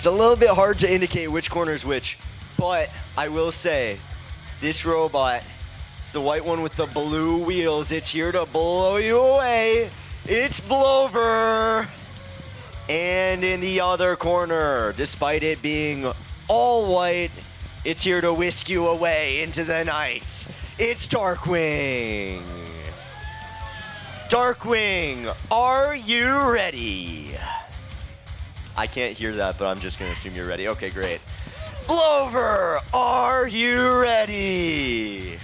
It's a little bit hard to indicate which corner is which, but I will say this robot, it's the white one with the blue wheels. It's here to blow you away. It's Blover. And in the other corner, despite it being all white, it's here to whisk you away into the night. It's Darkwing. Darkwing, are you ready? I can't hear that, but I'm just going to assume you're ready. Okay, great. Blover, are you ready?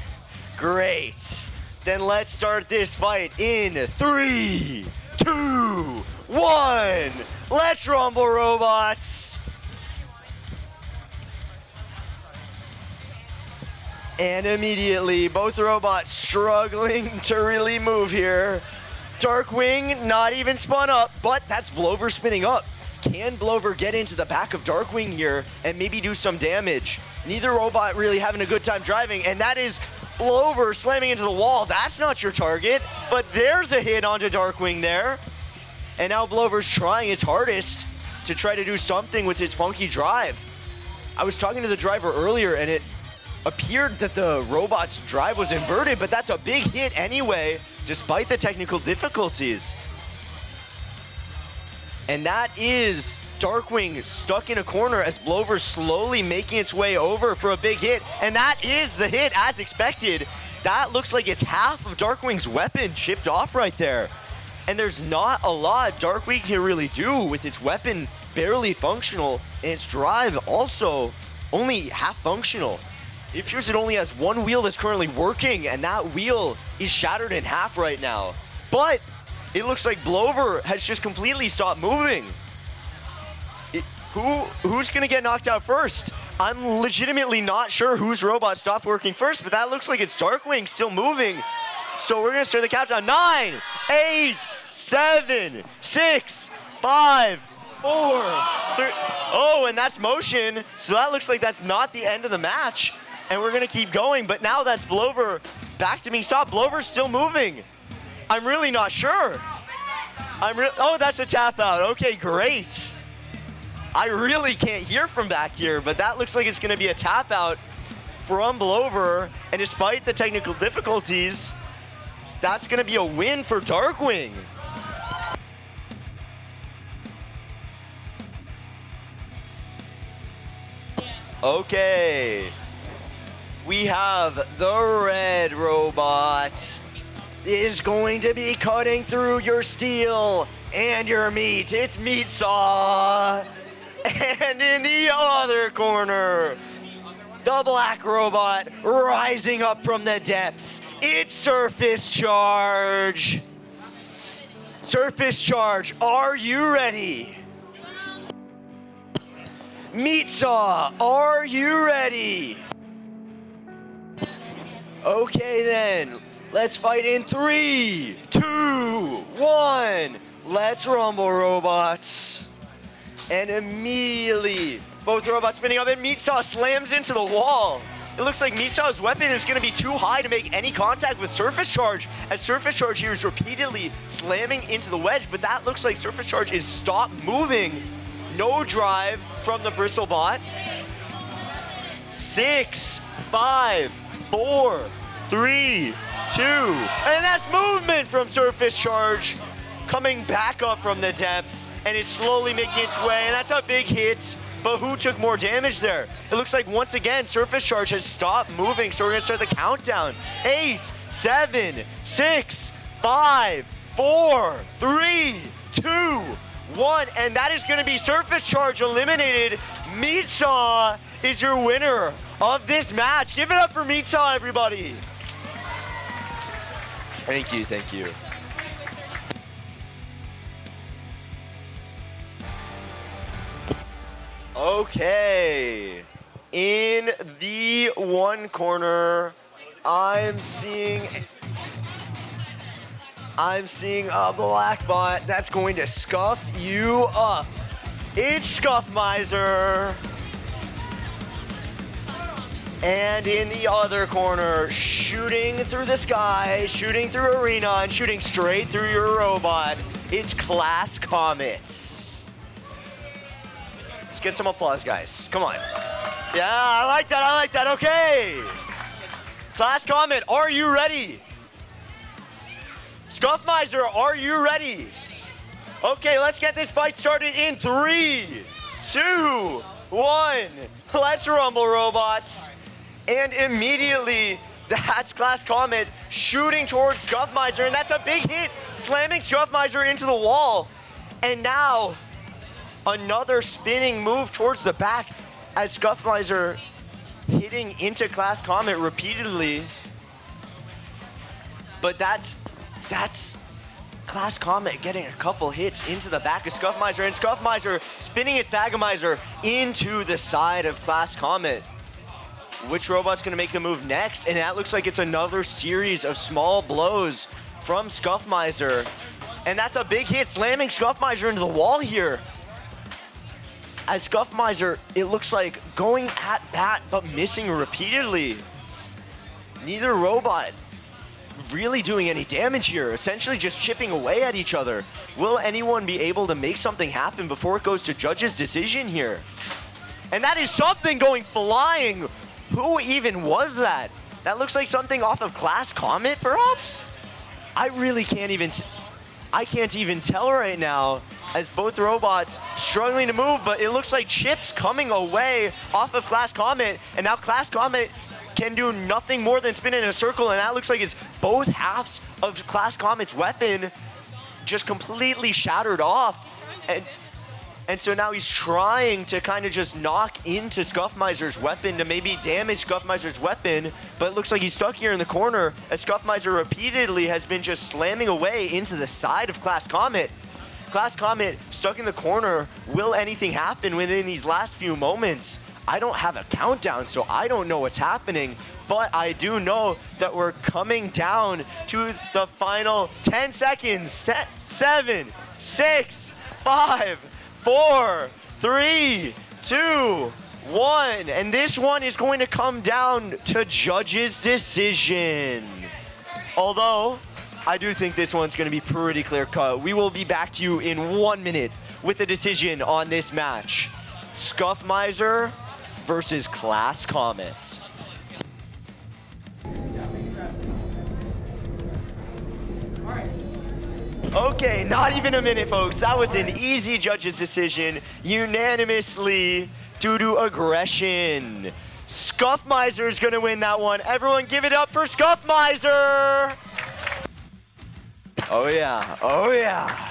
Great. Then let's start this fight in 3, 2, 1. Let's rumble, robots. And immediately, both robots struggling to really move here. Darkwing not even spun up, but that's Blover spinning up. Can Blover get into the back of Darkwing here and maybe do some damage? Neither robot really having a good time driving, and that is Blover slamming into the wall. That's not your target, but there's a hit onto Darkwing there. And now Blover's trying its hardest to try to do something with its funky drive. I was talking to the driver earlier, and it appeared that the robot's drive was inverted, but that's a big hit anyway, despite the technical difficulties. And that is Darkwing stuck in a corner as Blover's slowly making its way over for a big hit. And that is the hit as expected. That looks like it's half of Darkwing's weapon chipped off right there. And there's not a lot Darkwing can really do with its weapon barely functional and its drive also only half functional. It appears it only has one wheel that's currently working, and that wheel is shattered in half right now. But it looks like Blover has just completely stopped moving. Who's gonna get knocked out first? I'm legitimately not sure whose robot stopped working first, but that looks like it's Darkwing still moving. So we're gonna start the countdown. 9, 8, 7, 6, 5, 4, 3. Oh, and that's motion. So that looks like that's not the end of the match. And we're gonna keep going, but now that's Blover back to being stopped. Blover's still moving. I'm really not sure. Oh, that's a tap out. Okay, great. I really can't hear from back here, but that looks like it's gonna be a tap out from Blover. And despite the technical difficulties, that's gonna be a win for Darkwing. Okay. We have the red robot is going to be cutting through your steel and your meat. It's Meat Saw. And in the other corner, the black robot rising up from the depths. It's Surface Charge. Surface Charge, are you ready? Meat Saw, are you ready? Okay then. Let's fight in 3, 2, 1. Let's rumble, robots. And immediately, both robots spinning up, and Meat Saw slams into the wall. It looks like Meat Saw's weapon is going to be too high to make any contact with Surface Charge, as Surface Charge here is repeatedly slamming into the wedge, but that looks like Surface Charge is stopped moving. No drive from the Bristlebot. 6, 5, 4, 3, 2, and that's movement from Surface Charge coming back up from the depths, and it's slowly making its way, and that's a big hit, but who took more damage there? It looks like once again Surface Charge has stopped moving, so we're gonna start the countdown. 8, 7, 6, 5, 4, 3, 2, 1, and that is gonna be Surface Charge eliminated. Meat Saw is your winner of this match. Give it up for Meat Saw, everybody. Thank you, thank you. Okay, in the one corner, I'm seeing a black bot that's going to scuff you up. It's Scuffimizer. And in the other corner, shooting through the sky, shooting through arena, and shooting straight through your robot, it's Class Comet. get some applause, guys. Come on. Yeah, I like that, I like that. Okay. Class Comet, are you ready? Scuffimizer, are you ready? Okay, let's get this fight started in 3, 2, 1. Let's rumble, robots. And immediately, that's Class Comet shooting towards Scuffimizer, and that's a big hit, slamming Scuffimizer into the wall. And now, another spinning move towards the back as Scuffimizer hitting into Class Comet repeatedly. But that's Class Comet getting a couple hits into the back of Scuffimizer, and Scuffimizer spinning its Thagomizer into the side of Class Comet. Which robot's gonna make the move next? And that looks like it's another series of small blows from Scuffimizer. And that's a big hit, slamming Scuffimizer into the wall here. As Scuffimizer, it looks like going at bat, but missing repeatedly. Neither robot really doing any damage here, essentially just chipping away at each other. Will anyone be able to make something happen before it goes to judge's decision here? And that is something going flying. Who even was that? That looks like something off of Class Comet, perhaps? I really can't even tell right now, as both robots struggling to move, but it looks like chips coming away off of Class Comet, and now Class Comet can do nothing more than spin in a circle, and that looks like it's both halves of Class Comet's weapon just completely shattered off. And so now he's trying to kind of just knock into Scuffimizer's weapon to maybe damage Scuffimizer's weapon, but it looks like he's stuck here in the corner as Scuffimizer repeatedly has been just slamming away into the side of Class Comet. Class Comet stuck in the corner. Will anything happen within these last few moments? I don't have a countdown, so I don't know what's happening, but I do know that we're coming down to the final 10 seconds. 10, 7, 6, 5, 4, 3, 2, 1. And this one is going to come down to judge's decision. Although, I do think this one's going to be pretty clear cut. We will be back to you in 1 minute with a decision on this match. Scuffimizer versus Class Comet. Okay, not even a minute, folks. That was an easy judge's decision, unanimously due to aggression. Scuffimizer is gonna win that one. Everyone give it up for Scuffimizer! Oh yeah, oh yeah.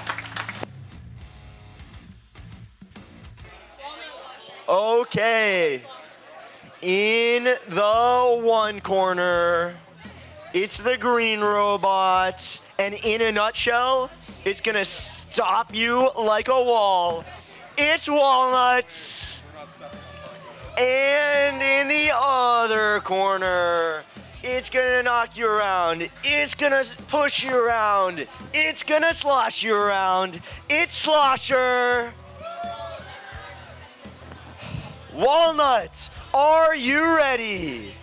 Okay, in the one corner, it's the green robot, and in a nutshell, it's gonna stop you like a wall. It's Walnut. And in the other corner, it's gonna knock you around. It's gonna push you around. It's gonna slosh you around. It's Slosher. Walnut, are you ready?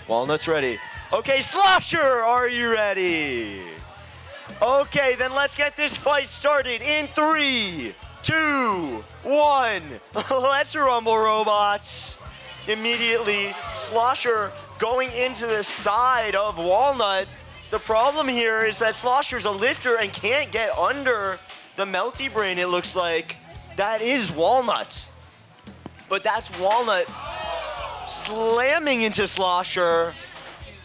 Walnut's ready. Okay, Slosher, are you ready? Okay, then let's get this fight started in 3, 2, 1. Let's rumble, robots. Immediately, Slosher going into the side of Walnut. The problem here is that Slosher's a lifter and can't get under the melty brain, it looks like. That is Walnut. But that's Walnut slamming into Slosher,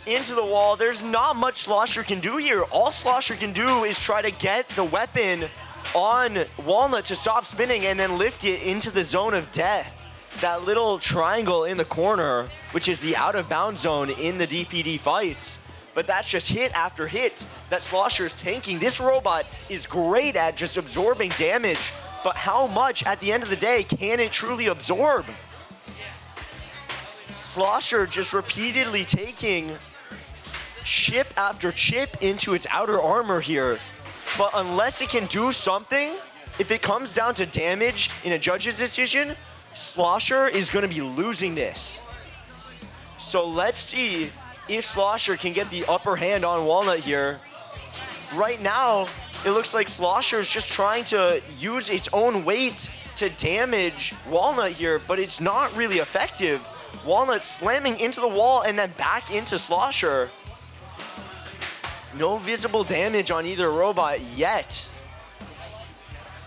into the wall. There's not much Slosher can do here. All Slosher can do is try to get the weapon on Walnut to stop spinning and then lift it into the zone of death. That little triangle in the corner, which is the out of bounds zone in the DPD fights. But that's just hit after hit that Slosher's tanking. This robot is great at just absorbing damage, but how much at the end of the day can it truly absorb? Slosher just repeatedly taking chip after chip into its outer armor here. But unless it can do something, if it comes down to damage in a judge's decision, Slosher is going to be losing this. So let's see if Slosher can get the upper hand on Walnut here. Right now, it looks like Slosher is just trying to use its own weight to damage Walnut here, but it's not really effective. Walnut slamming into the wall and then back into Slosher. No visible damage on either robot yet.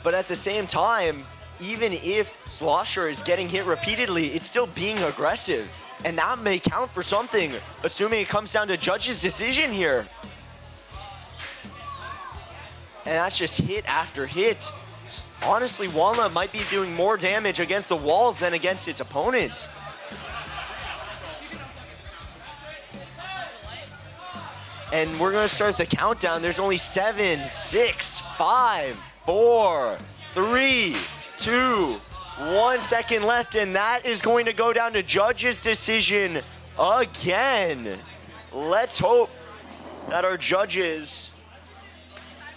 But at the same time, even if Slosher is getting hit repeatedly, it's still being aggressive. And that may count for something, assuming it comes down to Judge's decision here. And that's just hit after hit. Honestly, Walnut might be doing more damage against the walls than against its opponents. And we're gonna start the countdown. There's only 7, 6, 5, 4, 3, 2, 1 second left, and that is going to go down to Judge's decision again. Let's hope that our judges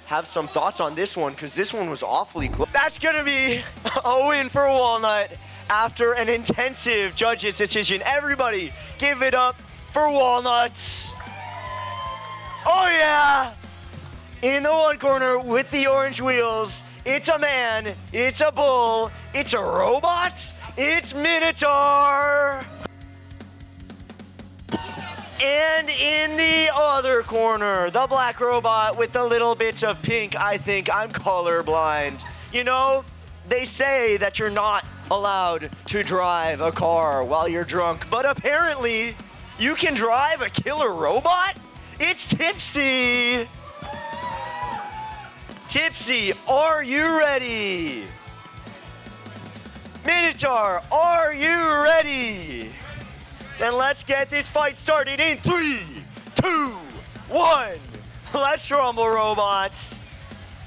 have some thoughts on this one, because this one was awfully close. That's gonna be a win for Walnut after an intensive judges decision. Everybody give it up for Walnut. Oh yeah! In the one corner with the orange wheels, it's a man, it's a bull, it's a robot, it's Minitaur! And in the other corner, the black robot with the little bits of pink. I think I'm colorblind. You know, they say that you're not allowed to drive a car while you're drunk, but apparently you can drive a killer robot? It's Tipsy! Tipsy, are you ready? Minitaur, are you ready? Then let's get this fight started in 3, 2, 1. Let's rumble, robots.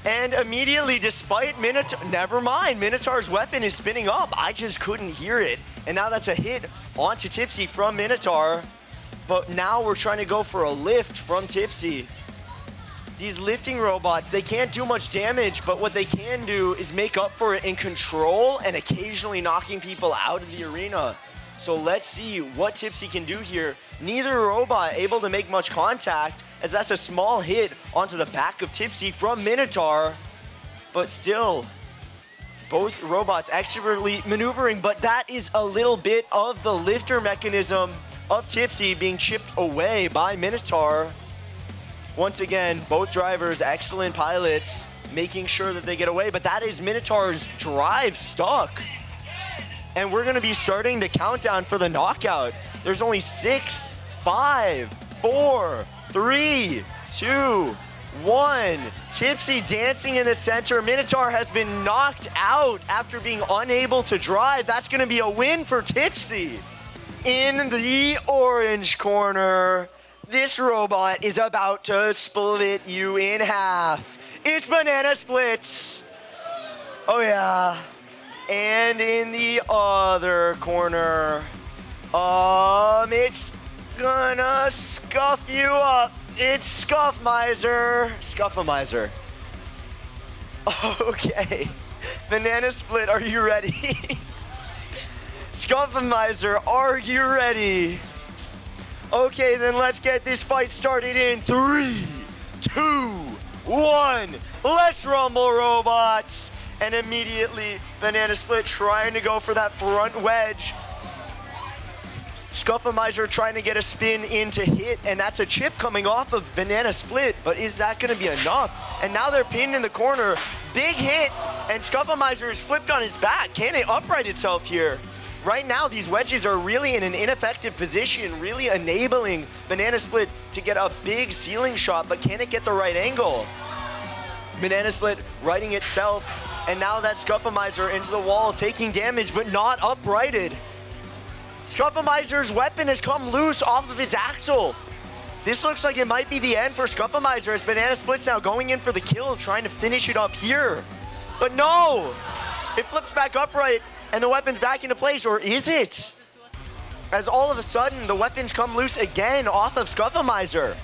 And immediately, despite Minitaur, never mind, Minitaur's weapon is spinning up. I just couldn't hear it. And now that's a hit onto Tipsy from Minitaur. But now we're trying to go for a lift from Tipsy. These lifting robots, they can't do much damage, but what they can do is make up for it in control and occasionally knocking people out of the arena. So let's see what Tipsy can do here. Neither robot able to make much contact, as that's a small hit onto the back of Tipsy from Minitaur. But still, both robots expertly maneuvering, but that is a little bit of the lifter mechanism of Tipsy being chipped away by Minitaur. Once again, both drivers, excellent pilots, making sure that they get away, but that is Minitaur's drive stuck. And we're gonna be starting the countdown for the knockout. There's only 6, 5, 4, 3, 2, 1. Tipsy dancing in the center. Minitaur has been knocked out after being unable to drive. That's gonna be a win for Tipsy. In the orange corner, this robot is about to split you in half. It's banana splits. Oh yeah. And in the other corner, it's gonna scuff you up. It's Scuffimizer. Scuffimizer. Okay. Banana split, are you ready? Scuffimizer, are you ready? Okay, then let's get this fight started in 3, 2, 1. Let's rumble, robots. And immediately, Banana Split trying to go for that front wedge. Scuffimizer trying to get a spin in to hit, and that's a chip coming off of Banana Split, but is that gonna be enough? And now they're pinned in the corner. Big hit, and Scuffimizer is flipped on his back. Can it upright itself here? Right now, these wedges are really in an ineffective position, really enabling Banana Split to get a big ceiling shot, but can it get the right angle? Banana Split righting itself, and now that Scuffimizer into the wall, taking damage, but not uprighted. Scuffimizer's weapon has come loose off of its axle. This looks like it might be the end for Scuffimizer, as Banana Split's now going in for the kill, trying to finish it up here. But no! It flips back upright, and the weapon's back into place, or is it? As all of a sudden, the weapons come loose again off of Scuffimizer.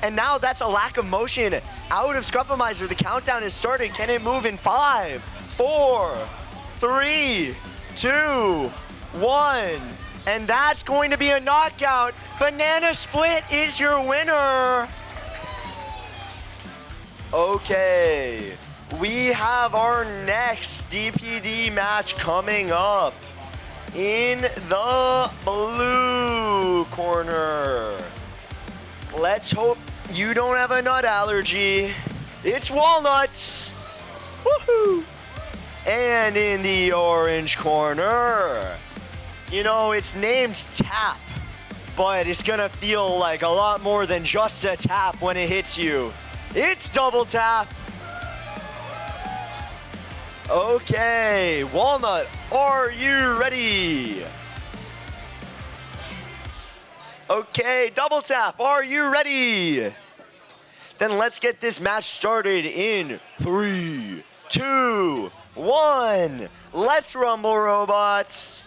And now that's a lack of motion out of Scuffimizer. The countdown is started. Can it move in 5, 4, 3, 2, 1? And that's going to be a knockout. Banana Split is your winner. Okay, we have our next DPD match coming up in the blue corner. Let's hope you don't have a nut allergy. It's Walnut. Woohoo! And in the orange corner, you know, it's named Tap, but it's gonna feel like a lot more than just a tap when it hits you. It's Double Tap. Okay, Walnut, are you ready? Okay, Double Tap, are you ready? Then let's get this match started in 3, 2, 1. Let's rumble, robots.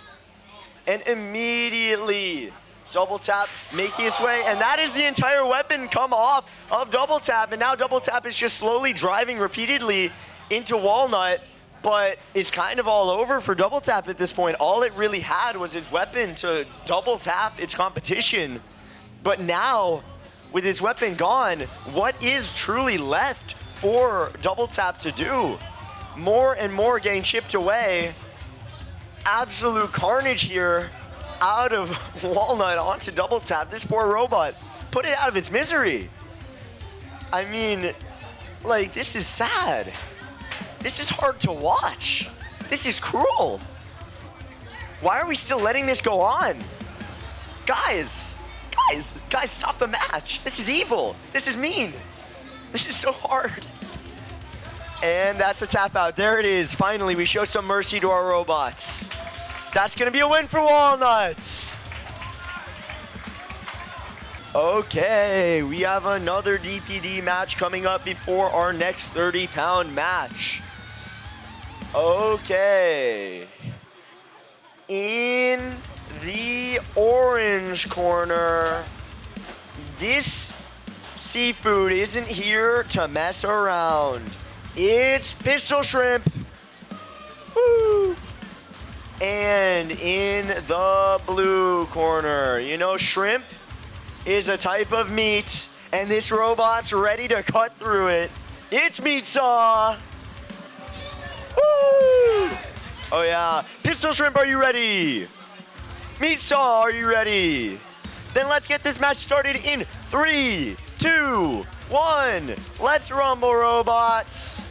And immediately, Double Tap making its way, and that is the entire weapon come off of Double Tap, and now Double Tap is just slowly driving repeatedly into Walnut, but it's kind of all over for Double Tap at this point. All it really had was its weapon to double tap its competition, but now, with his weapon gone, what is truly left for Double Tap to do? More and more getting chipped away. Absolute carnage here out of Walnut onto Double Tap. This poor robot, put it out of its misery. I mean, like, this is sad. This is hard to watch. This is cruel. Why are we still letting this go on? Guys, stop the match. This is evil. This is mean. This is so hard. And that's a tap out. There it is. Finally, we show some mercy to our robots. That's going to be a win for Walnuts. Okay, we have another DPD match coming up before our next 30-pound match. Okay. In the orange corner, this seafood isn't here to mess around. It's Pistol Shrimp. Woo! And in the blue corner, you know, shrimp is a type of meat, and this robot's ready to cut through it. It's Meat Saw. Woo! Oh yeah, Pistol Shrimp, are you ready? Meat Saw, are you ready? Then let's get this match started in 3, 2, 1. Let's rumble, robots.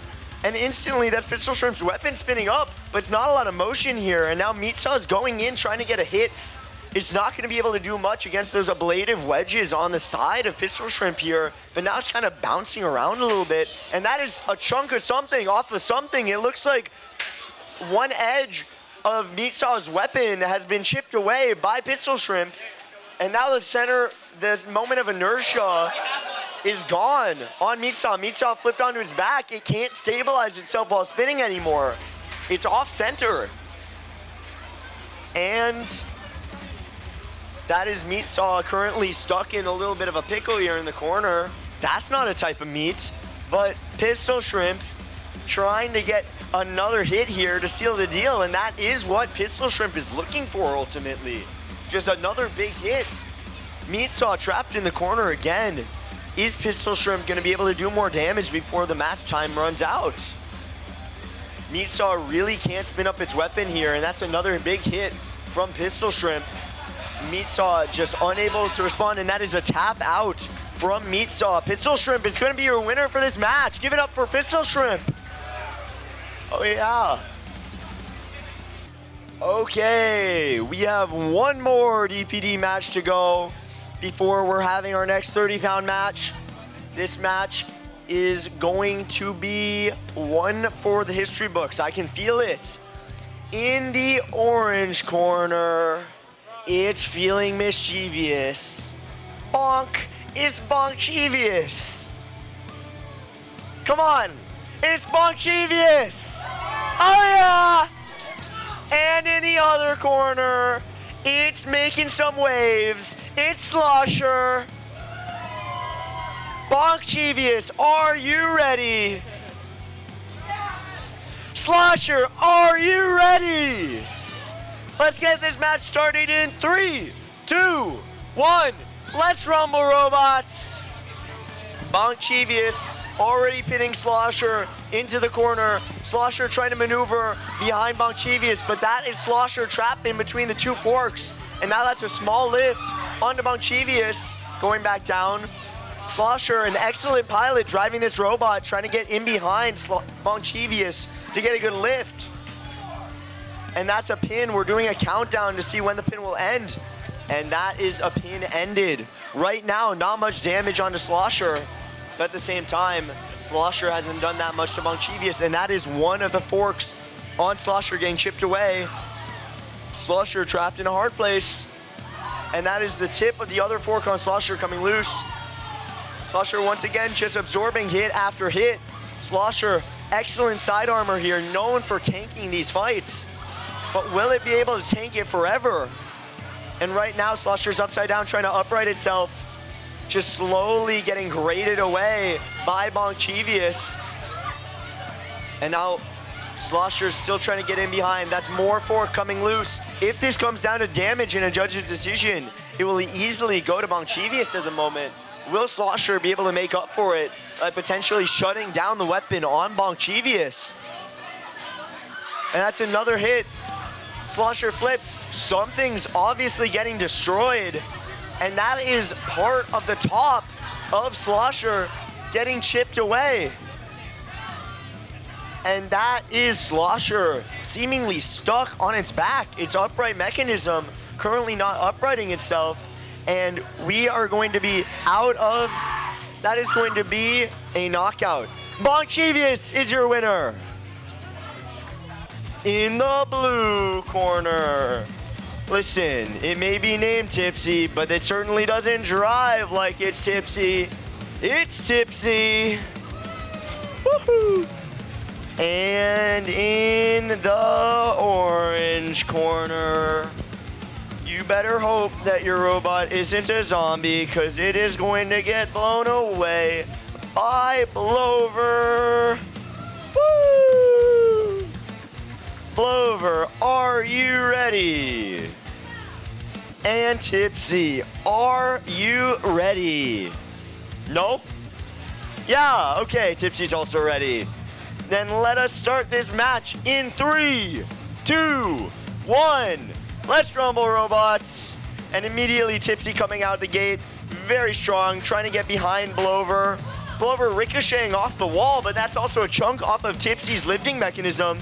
And instantly, that's Pistol Shrimp's weapon spinning up, but it's not a lot of motion here. And now Meat Saw is going in, trying to get a hit. It's not going to be able to do much against those ablative wedges on the side of Pistol Shrimp here, but now it's kind of bouncing around a little bit. And that is a chunk of something off of something. It looks like one edge of Meat Saw's weapon has been chipped away by Pistol Shrimp. And now the moment of inertia is gone on Meat Saw. Meat Saw flipped onto its back. It can't stabilize itself while spinning anymore. It's off center. And that is Meat Saw currently stuck in a little bit of a pickle here in the corner. That's not a type of meat, but Pistol Shrimp trying to get another hit here to seal the deal, and that is what Pistol Shrimp is looking for ultimately. Just another big hit. Meat Saw trapped in the corner again. Is Pistol Shrimp going to be able to do more damage before the match time runs out? Meat Saw really can't spin up its weapon here, and that's another big hit from Pistol Shrimp. Meat Saw just unable to respond, and that is a tap out from Meat Saw. Pistol Shrimp is going to be your winner for this match. Give it up for Pistol Shrimp. Oh, yeah. Okay, we have one more DPD match to go before we're having our next 30-pound match. This match is going to be one for the history books. I can feel it. In the orange corner, it's feeling mischievous. Bonk, it's Bonkchievious. Come on, it's Bonkchievious. Oh yeah! And in the other corner, it's making some waves. It's Slosher. Bonkchievious, are you ready? Slosher, are you ready? Let's get this match started in 3, 2, 1. Let's rumble, robots. Bonkchievious already pinning Slosher into the corner. Slosher trying to maneuver behind Bonkchievious, but that is Slosher trapped in between the two forks. And now that's a small lift onto Bonkchievious, going back down. Slosher, an excellent pilot, driving this robot, trying to get in behind Bonkchievious to get a good lift. And that's a pin. We're doing a countdown to see when the pin will end. And that is a pin ended. Right now, not much damage onto Slosher, but at the same time, Slosher hasn't done that much to Bonkchievious, and that is one of the forks on Slosher getting chipped away. Slosher trapped in a hard place, and that is the tip of the other fork on Slosher coming loose. Slosher once again just absorbing hit after hit. Slosher, excellent side armor here, known for tanking these fights, but will it be able to tank it forever? And right now, Slosher's upside down trying to upright itself, just slowly getting graded away by Bonkchievious. And now Slosher's still trying to get in behind. That's more fork coming loose. If this comes down to damage in a judge's decision, it will easily go to Bonkchievious at the moment. Will Slosher be able to make up for it by potentially shutting down the weapon on Bonkchievious? And that's another hit. Slosher flipped. Something's obviously getting destroyed, and that is part of the top of Slosher getting chipped away. And that is Slosher seemingly stuck on its back, its upright mechanism currently not uprighting itself, and we are going to be out of, that is going to be a knockout. Bonkchievious is your winner. In the blue corner. Listen, it may be named Tipsy, but it certainly doesn't drive like it's Tipsy. It's Tipsy. Woohoo! And in the orange corner, you better hope that your robot isn't a zombie, because it is going to get blown away by Blover. Woo! Blover, are you ready? And Tipsy, are you ready? No? Yeah, okay, Tipsy's also ready. Then let us start this match in 3, 2, 1. Let's rumble, robots. And immediately Tipsy coming out the gate, very strong, trying to get behind Blover. Blover ricocheting off the wall, but that's also a chunk off of Tipsy's lifting mechanism.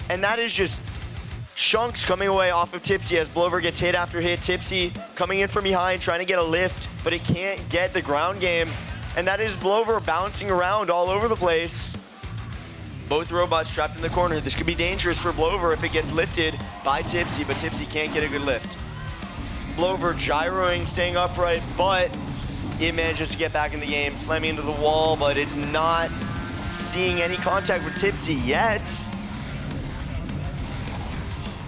And that is just chunks coming away off of Tipsy as Blover gets hit after hit. Tipsy coming in from behind, trying to get a lift, but it can't get the ground game. And that is Blover bouncing around all over the place. Both robots trapped in the corner. This could be dangerous for Blover if it gets lifted by Tipsy, but Tipsy can't get a good lift. Blover gyroing, staying upright, but it manages to get back in the game, slamming into the wall, but it's not seeing any contact with Tipsy yet.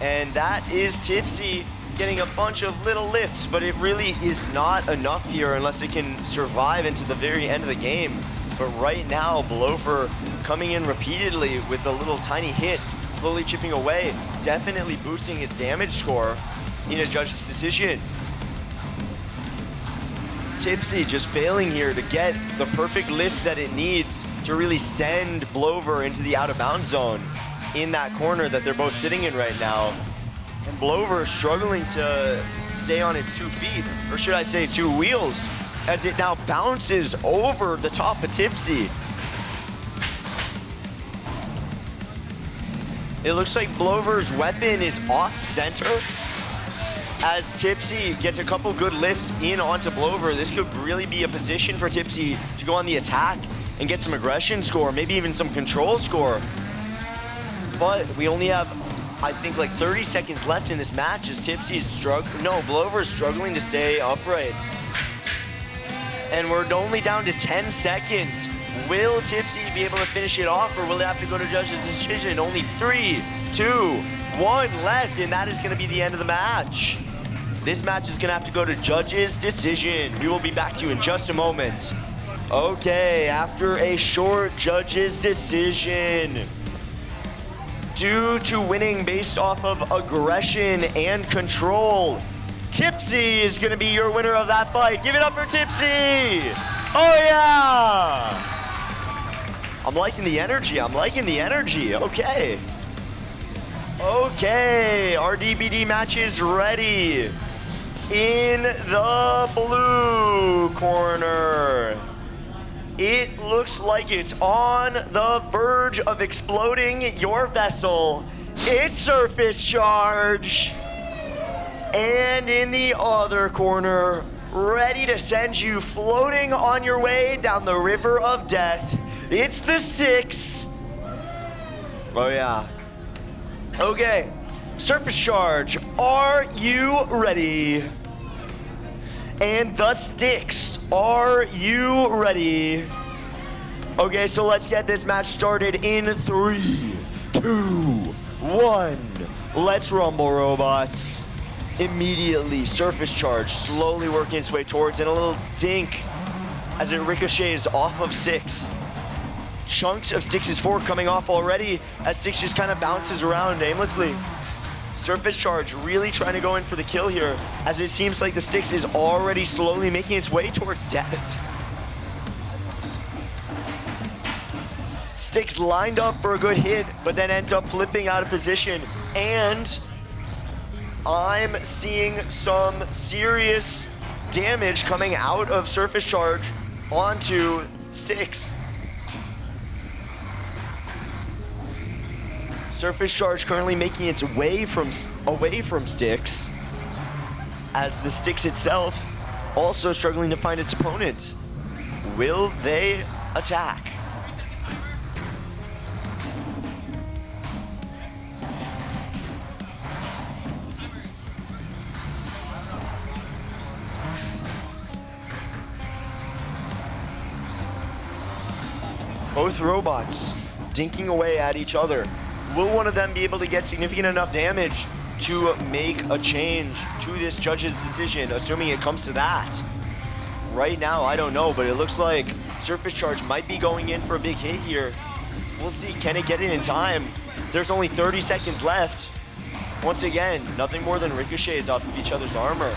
And that is Tipsy getting a bunch of little lifts, but it really is not enough here unless it can survive into the very end of the game. But right now, Blover coming in repeatedly with the little tiny hits, slowly chipping away, definitely boosting its damage score in a judge's decision. Tipsy just failing here to get the perfect lift that it needs to really send Blover into the out of bounds zone in that corner that they're both sitting in right now. And Blover struggling to stay on its 2 feet, or should I say 2 wheels, as it now bounces over the top of Tipsy. It looks like Blover's weapon is off center as Tipsy gets a couple good lifts in onto Blover. This could really be a position for Tipsy to go on the attack and get some aggression score, maybe even some control score. But we only have, I think, like 30 seconds left in this match as Tipsy's Blover's struggling to stay upright. And we're only down to 10 seconds. Will Tipsy be able to finish it off, or will it have to go to judge's decision? Only 3, 2, 1 left, and that is gonna be the end of the match. This match is gonna have to go to judge's decision. We will be back to you in just a moment. Okay, after a short judge's decision, due to winning based off of aggression and control, Tipsy is gonna be your winner of that fight. Give it up for Tipsy! Oh yeah! I'm liking the energy. I'm liking the energy. Okay. Okay, our DBD match is ready. In the blue corner, it looks like it's on the verge of exploding your vessel. It's Surface Charge. And in the other corner, ready to send you floating on your way down the river of death, it's the Styx. Oh yeah. Okay, Surface Charge, are you ready? And the Styx, are you ready? Okay, so let's get this match started in 3, 2, 1. Let's rumble, robots. Immediately, Surface Charge slowly working its way towards, and a little dink as it ricochets off of Styx. Chunks of Styx's fork coming off already as Styx just kind of bounces around aimlessly. Surface Charge really trying to go in for the kill here, as it seems like the Styx is already slowly making its way towards death. Styx lined up for a good hit, but then ends up flipping out of position, and I'm seeing some serious damage coming out of Surface Charge onto Styx. Surface Charge currently making its way away from Styx, as the Styx itself also struggling to find its opponent. Will they attack? Both robots dinking away at each other. Will one of them be able to get significant enough damage to make a change to this judge's decision, assuming it comes to that? Right now, I don't know, but it looks like Surface Charge might be going in for a big hit here. We'll see, can it get it in time? There's only 30 seconds left. Once again, nothing more than ricochets off of each other's armor.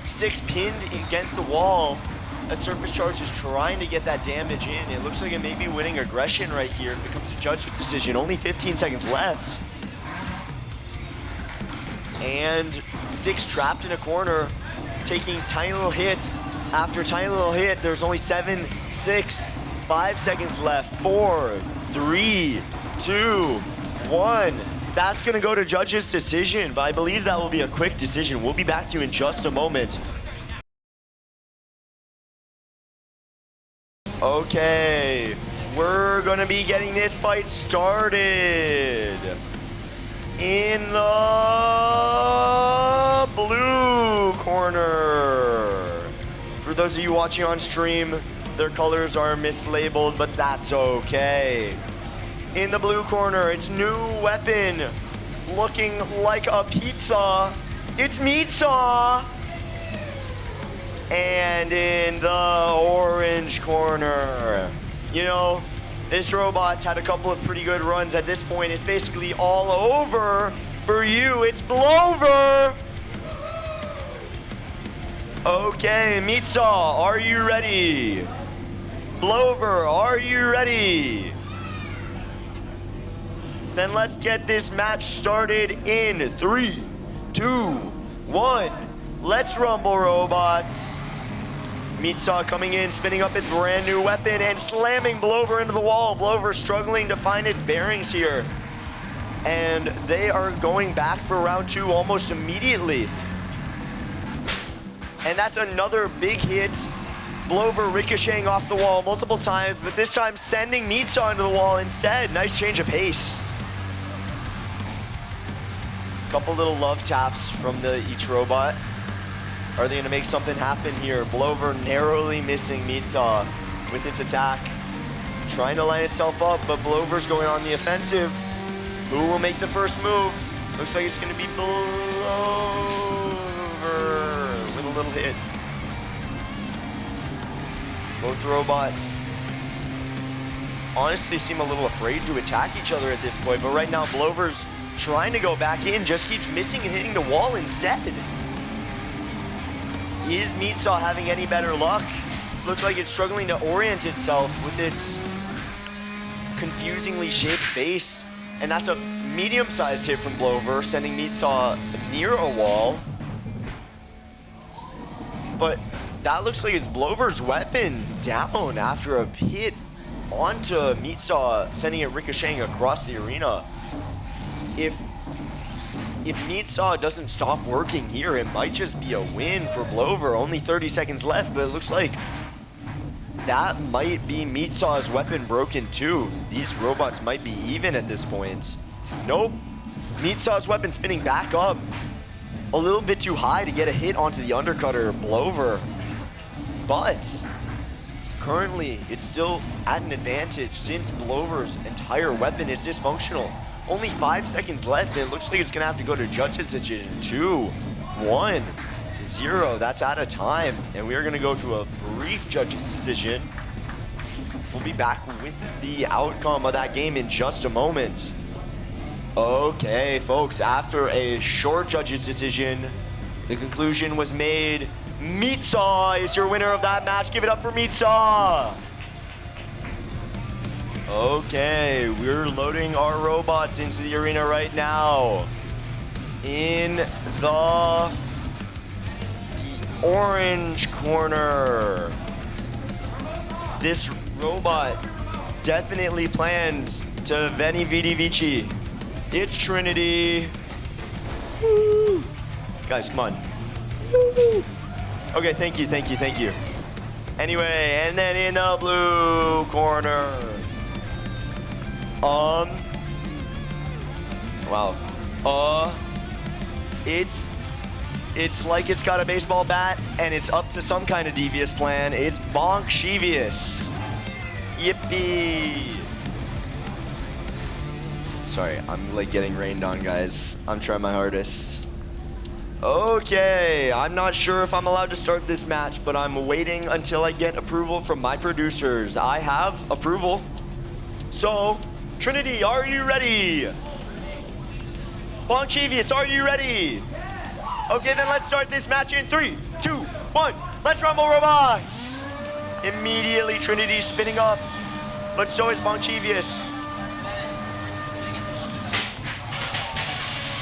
Styx pinned against the wall as Surface Charge is trying to get that damage in. It looks like it may be winning aggression right here if it comes to judge's decision. Only 15 seconds left. And Styx trapped in a corner, taking tiny little hits after tiny little hit. There's only 7, 6, 5 seconds left. 4, 3, 2, 1. That's gonna go to judge's decision, but I believe that will be a quick decision. We'll be back to you in just a moment. Okay, we're gonna be getting this fight started in the blue corner. For those of you watching on stream, their colors are mislabeled, but that's okay. In the blue corner, it's new weapon, looking like a pizza. It's Meat Saw. And in the orange corner, you know, this robot's had a couple of pretty good runs. At this point, it's basically all over for you. It's Blover. Okay, Meat Saw, are you ready? Blover, are you ready? Then let's get this match started in 3, 2, 1. Let's rumble, robots. Meat Saw coming in, spinning up its brand new weapon and slamming Blover into the wall. Blover struggling to find its bearings here. And they are going back for round 2 almost immediately. And that's another big hit. Blover ricocheting off the wall multiple times, but this time sending Meat Saw into the wall instead. Nice change of pace. Couple little love taps from each robot. Are they gonna make something happen here? Blover narrowly missing Meat Saw with its attack. Trying to line itself up, but Blover's going on the offensive. Who will make the first move? Looks like it's gonna be Blover with a little hit. Both robots honestly seem a little afraid to attack each other at this point, but right now Blover's trying to go back in, just keeps missing and hitting the wall instead. Is Meat Saw having any better luck? It looks like it's struggling to orient itself with its confusingly shaped base. And that's a medium-sized hit from Blover, sending Meatsaw near a wall. But that looks like it's Blover's weapon down after a hit onto Meatsaw, sending it ricocheting across the arena. If Meatsaw doesn't stop working here, it might just be a win for Blover. Only 30 seconds left, but it looks like that might be Meatsaw's weapon broken too. These robots might be even at this point. Nope. Meatsaw's weapon spinning back up. A little bit too high to get a hit onto the undercutter, Blover. But currently, it's still at an advantage since Blover's entire weapon is dysfunctional. Only 5 seconds left, and it looks like it's gonna have to go to judge's decision. 2, 1, 0, that's out of time. And we're gonna go to a brief judge's decision. We'll be back with the outcome of that game in just a moment. Okay, folks, after a short judge's decision, the conclusion was made. Meatsaw is your winner of that match. Give it up for Meatsaw. Okay, we're loading our robots into the arena right now. In the orange corner, this robot definitely plans to Veni Vidi Vici. It's Trinity. Woo. Guys, come on. Woo. Okay, thank you, thank you, thank you. Anyway, and then in the blue corner, wow. It's like it's got a baseball bat and it's up to some kind of devious plan. It's Bonkchievious. Yippee. Sorry, I'm like getting rained on, guys. I'm trying my hardest. Okay, I'm not sure if I'm allowed to start this match, but I'm waiting until I get approval from my producers. I have approval. So, Trinity, are you ready? Bonkchievious, are you ready? Okay, then let's start this match in 3, 2, 1. Let's rumble, robots! Immediately, Trinity's spinning up, but so is Bonkchievious.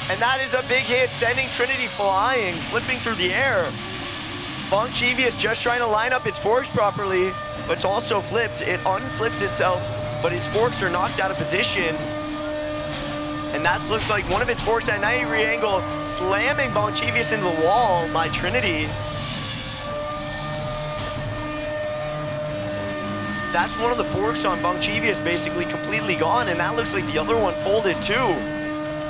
And that is a big hit, sending Trinity flying, flipping through the air. Bonkchievious just trying to line up its forks properly, but it's also flipped. It unflips itself, but its forks are knocked out of position. And that looks like one of its forks at 90-degree angle, slamming Bonkchievious into the wall by Trinity. That's one of the forks on Bonkchievious basically completely gone, and that looks like the other one folded too.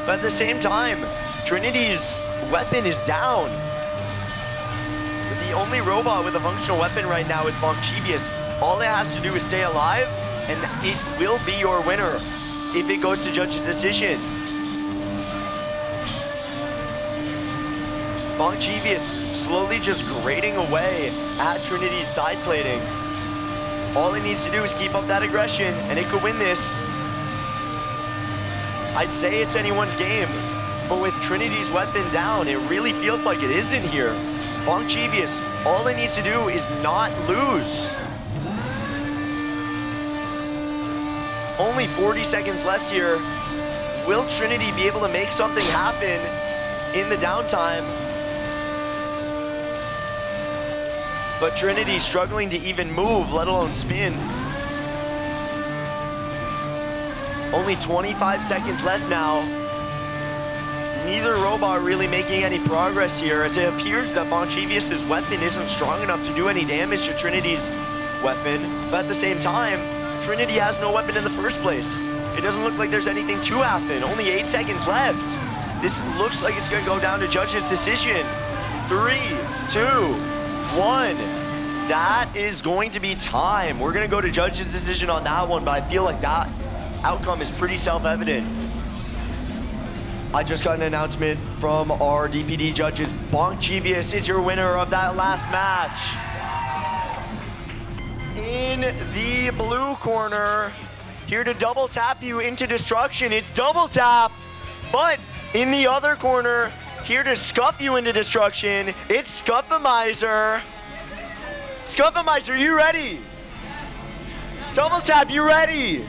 But at the same time, Trinity's weapon is down. The only robot with a functional weapon right now is Bonkchievious. All it has to do is stay alive, and it will be your winner if it goes to judge's decision. Bonkchievious slowly just grating away at Trinity's side plating. All it needs to do is keep up that aggression, and it could win this. I'd say it's anyone's game, but with Trinity's weapon down, it really feels like it isn't here. Bonkchievious, all it needs to do is not lose. Only 40 seconds left here. Will Trinity be able to make something happen in the downtime? But Trinity struggling to even move, let alone spin. Only 25 seconds left now. Neither robot really making any progress here, as it appears that Bonkchievious' weapon isn't strong enough to do any damage to Trinity's weapon. But at the same time, Trinity has no weapon in the first place. It doesn't look like there's anything to happen. Only 8 seconds left. This looks like it's gonna go down to judge's decision. 3, 2, 1. That is going to be time. We're gonna go to judge's decision on that one, but I feel like that outcome is pretty self-evident. I just got an announcement from our DPD judges. Bonkchievious is your winner of that last match. In the blue corner, here to double tap you into destruction, it's Double Tap. But in the other corner, here to scuff you into destruction, it's Scuffimizer. Scuffimizer, you ready? Double Tap, you ready?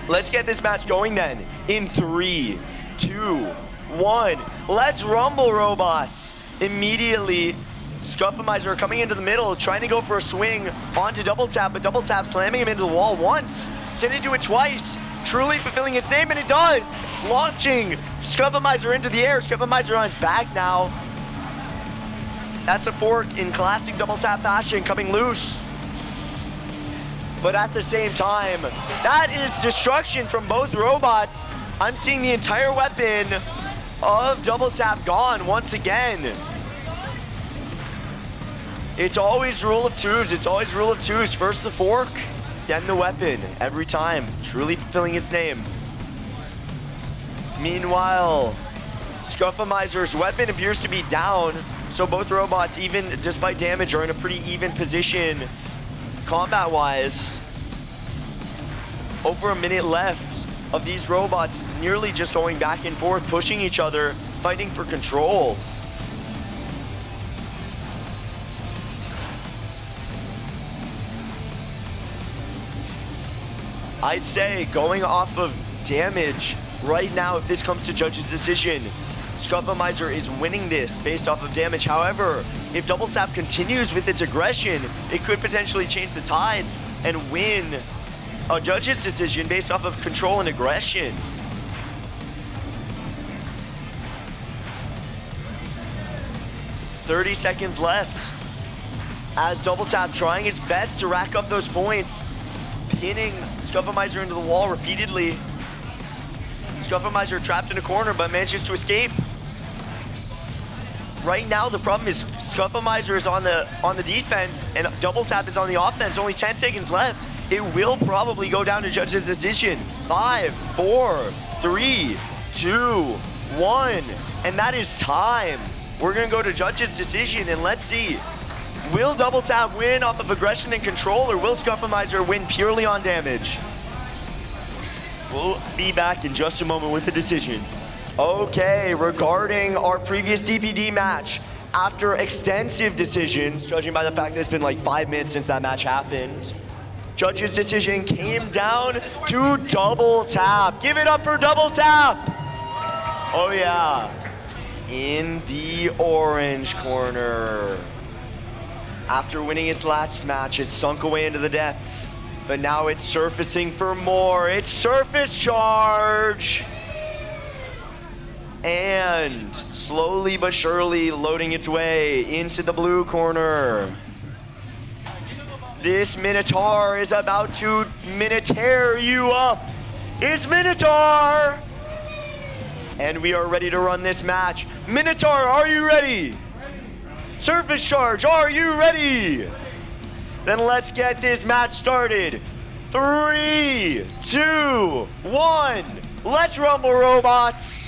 Let's get this match going then. In 3, 2, 1. Let's rumble, robots. Immediately, Scuffimizer coming into the middle, trying to go for a swing onto Double Tap, but Double Tap slamming him into the wall once. Can it do it twice? Truly fulfilling its name, and it does. Launching Scuffimizer into the air. Scuffimizer on his back now. That's a fork in classic Double Tap fashion, coming loose. But at the same time, that is destruction from both robots. I'm seeing the entire weapon of Double Tap gone once again. It's always rule of twos. It's always rule of twos. First the fork, then the weapon. Every time, truly fulfilling its name. Meanwhile, Scuffimizer's weapon appears to be down, so both robots, even despite damage, are in a pretty even position combat-wise. Over a minute left of these robots nearly just going back and forth, pushing each other, fighting for control. I'd say going off of damage right now, if this comes to judge's decision, Scuffimizer is winning this based off of damage. However, if Double Tap continues with its aggression, it could potentially change the tides and win a judge's decision based off of control and aggression. "30 seconds left as Double Tap trying his best to rack up those points, pinning Scuffimizer into the wall repeatedly. Scuffimizer trapped in a corner but manages to escape. Right now the problem is Scuffimizer is on the defense and Double Tap is on the offense. Only 10 seconds left. It will probably go down to judge's decision. 5, 4, 3, 2, 1, and that is time. We're gonna go to judge's decision and let's see. Will Double Tap win off of aggression and control, or will Scuffimizer win purely on damage? We'll be back in just a moment with the decision. Okay, regarding our previous DPD match, after extensive decisions, judging by the fact that it's been like 5 minutes since that match happened, judge's decision came down to Double Tap. Give it up for Double Tap! Oh yeah, in the orange corner. After winning its last match, it sunk away into the depths, but now it's surfacing for more. It's Surface Charge! And slowly but surely loading its way into the blue corner. This Minitaur is about to tear you up. It's Minitaur! And we are ready to run this match. Minitaur, are you ready? Surface Charge, are you ready? Then let's get this match started. 3, 2, 1. Let's rumble, robots.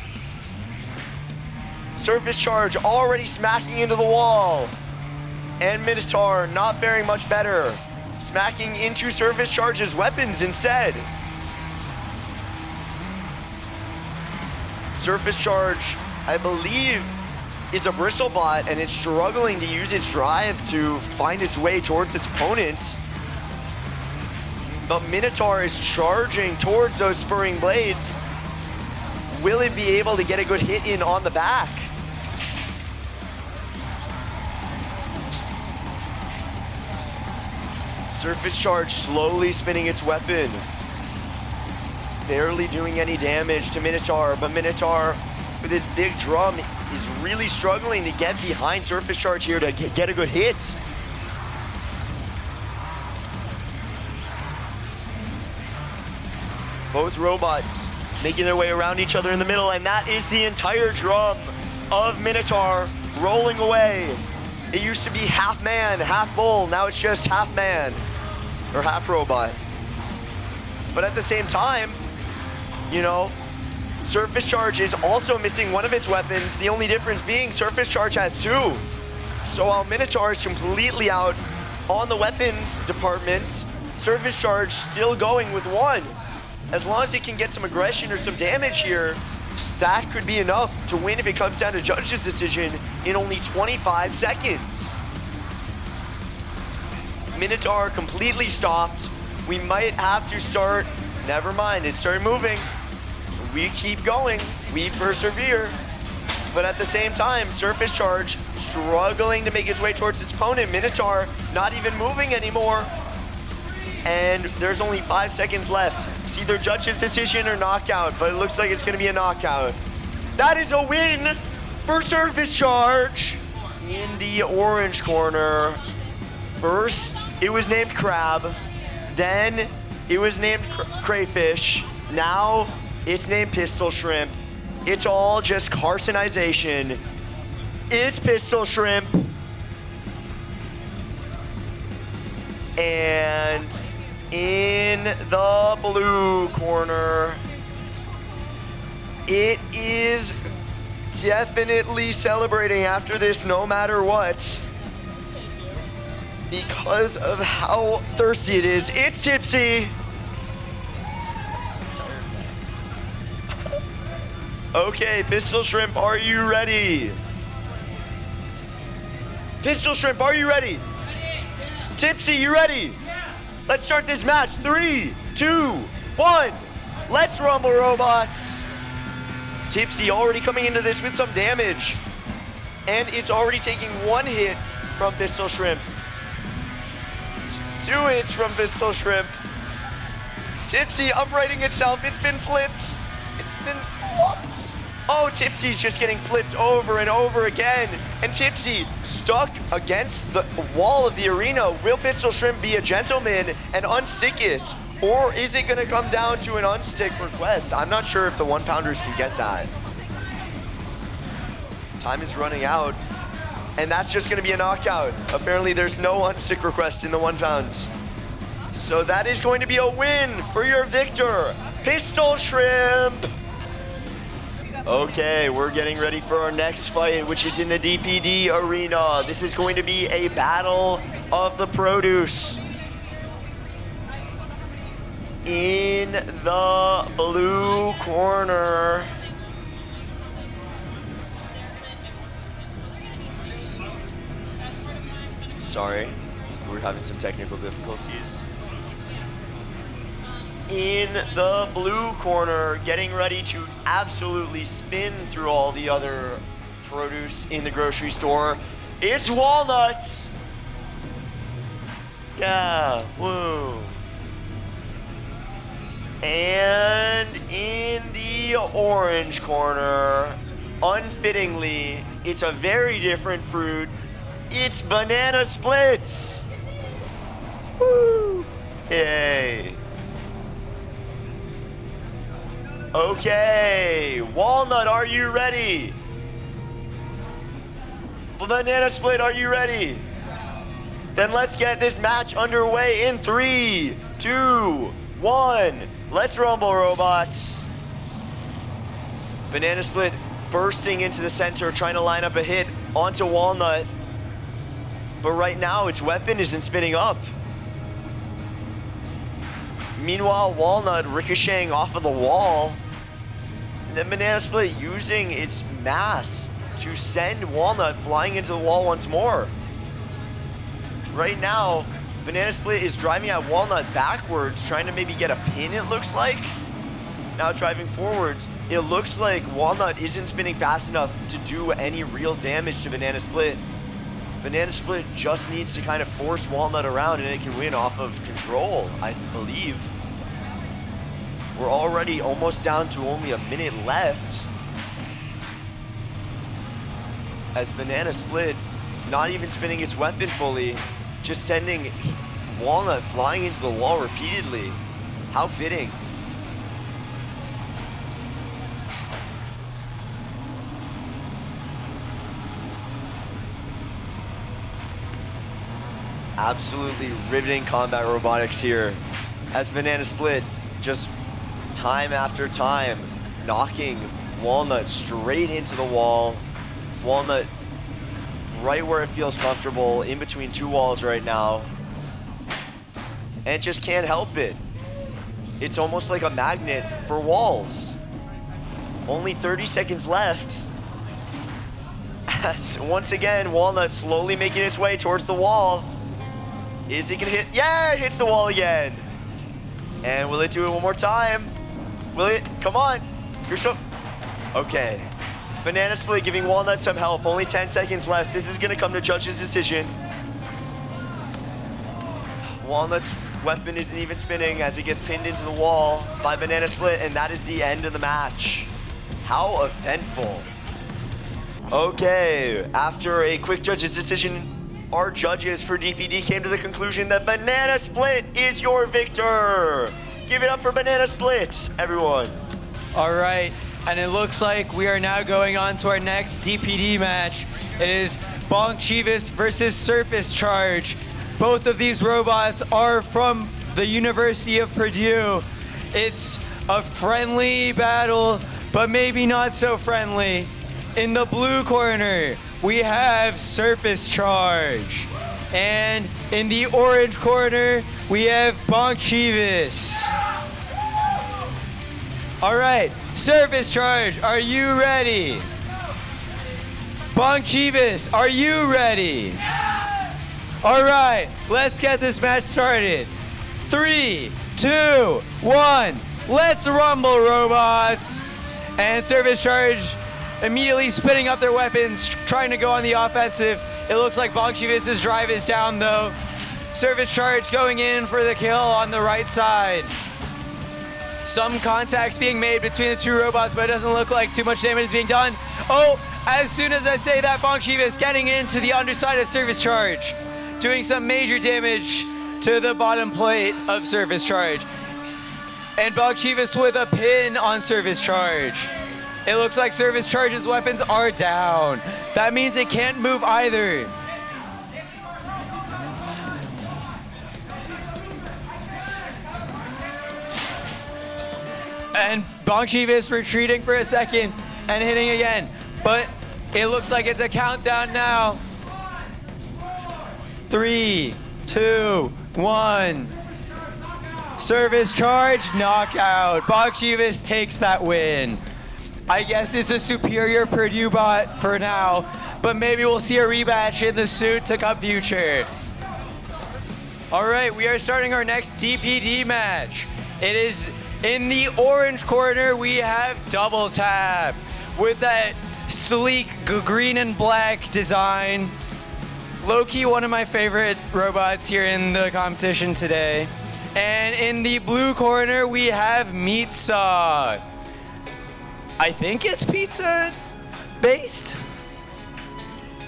Surface Charge already smacking into the wall. And Minitaur not faring much better. Smacking into Surface Charge's weapons instead. Surface Charge, I believe, is a Bristlebot, and it's struggling to use its drive to find its way towards its opponent. But Minitaur is charging towards those spurring blades. Will it be able to get a good hit in on the back? Surface Charge slowly spinning its weapon. Barely doing any damage to Minitaur, but Minitaur with his big drum is really struggling to get behind Surface Charge here to get a good hit. Both robots making their way around each other in the middle, and that is the entire drum of Minitaur rolling away. It used to be half man, half bull, now it's just half man, or half robot. But at the same time, you know, Surface Charge is also missing one of its weapons, the only difference being Surface Charge has 2. So while Minitaur is completely out on the weapons department, Surface Charge still going with 1. As long as it can get some aggression or some damage here, that could be enough to win if it comes down to judge's decision in only 25 seconds. Minitaur completely stopped. We might have to start Never mind, it started moving. We keep going, we persevere. But at the same time, Surface Charge struggling to make its way towards its opponent. Minitaur not even moving anymore. And there's only 5 seconds left. It's either judge's decision or knockout, but it looks like it's gonna be a knockout. That is a win for Surface Charge. In the orange corner, first it was named Crab, then it was named Crayfish, now it's named Pistol Shrimp. It's all just Carsonization. It's Pistol Shrimp. And in the blue corner, it is definitely celebrating after this no matter what. Because of how thirsty it is. It's Tipsy. Okay, Pistol Shrimp, are you ready? Pistol Shrimp, are you ready? Tipsy, you ready? Yeah. Let's start this match. 3, 2, 1. Let's rumble, robots. Tipsy already coming into this with some damage. And it's already taking 1 hit from Pistol Shrimp. 2 hits from Pistol Shrimp. Tipsy uprighting itself. It's been flipped. It's been flipped. Oh, Tipsy's just getting flipped over and over again. And Tipsy stuck against the wall of the arena. Will Pistol Shrimp be a gentleman and unstick it? Or is it gonna come down to an unstick request? I'm not sure if the 1-pounders can get that. Time is running out. And that's just gonna be a knockout. Apparently there's no unstick request in the 1 pound. So that is going to be a win for your victor, Pistol Shrimp. Okay, we're getting ready for our next fight, which is in the DPD arena. This is going to be a battle of the produce. In the blue corner, sorry, we're having some technical difficulties. In the blue corner, getting ready to absolutely spin through all the other produce in the grocery store, it's Walnut. Yeah, woo. And in the orange corner, unfittingly, it's a very different fruit. It's Banana Splits. Woo! Yay. Okay, Walnut, are you ready? Banana Split, are you ready? Then let's get this match underway in 3, 2, 1. Let's rumble, robots. Banana Split bursting into the center, trying to line up a hit onto Walnut. But right now, its weapon isn't spinning up. Meanwhile, Walnut ricocheting off of the wall. And then Banana Split using its mass to send Walnut flying into the wall once more. Right now, Banana Split is driving at Walnut backwards, trying to maybe get a pin, it looks like. Now driving forwards, it looks like Walnut isn't spinning fast enough to do any real damage to Banana Split. Banana Split just needs to kind of force Walnut around and it can win off of control, I believe. We're already almost down to only a minute left. As Banana Split, not even spinning its weapon fully, just sending Walnut flying into the wall repeatedly. How fitting. Absolutely riveting combat robotics here as Banana Split just time after time knocking Walnut straight into the wall. Walnut right where it feels comfortable in between 2 walls right now, and just can't help it. It's almost like a magnet for walls. Only 30 seconds left. As once again, Walnut slowly making its way towards the wall. Is it gonna hit? Yeah, it hits the wall again. And will it do it one more time? Will it? Come on. You're so... Okay. Banana Split giving Walnut some help. Only 10 seconds left. This is going to come to judge's decision. Walnut's weapon isn't even spinning as he gets pinned into the wall by Banana Split, and that is the end of the match. How eventful. Okay, after a quick judge's decision, our judges for DPD came to the conclusion that Banana Split is your victor. Give it up for Banana Split, everyone. All right, and it looks like we are now going on to our next DPD match. It is Bonkchievious versus Surface Charge. Both of these robots are from the University of Purdue. It's a friendly battle, but maybe not so friendly. In the blue corner, we have Surface Charge. And in the orange corner, we have Bonkchievious. All right, Surface Charge, are you ready? Bonkchievious, are you ready? All right, let's get this match started. 3, 2, 1, let's rumble, robots. And Surface Charge immediately spinning up their weapons, trying to go on the offensive. It looks like Bonkchievious' drive is down though. Surface Charge going in for the kill on the right side. Some contacts being made between the two robots, but it doesn't look like too much damage is being done. Oh, as soon as I say that, Bonkchievious getting into the underside of Surface Charge, doing some major damage to the bottom plate of Surface Charge. And Bonkchievious with a pin on Surface Charge. It looks like Surface Charge's weapons are down. That means it can't move either. And Bonkchievious retreating for a second and hitting again. But it looks like it's a countdown now. 3, 2, 1. Surface Charge, knockout. Bonkchievious takes that win. I guess it's a superior Purdue bot for now, but maybe we'll see a rematch in the soon to come future. All right, we are starting our next DPD match. It is in the orange corner, we have Double Tap with that sleek green and black design. Low-key one of my favorite robots here in the competition today. And in the blue corner, we have Meat Saw. I think it's pizza based?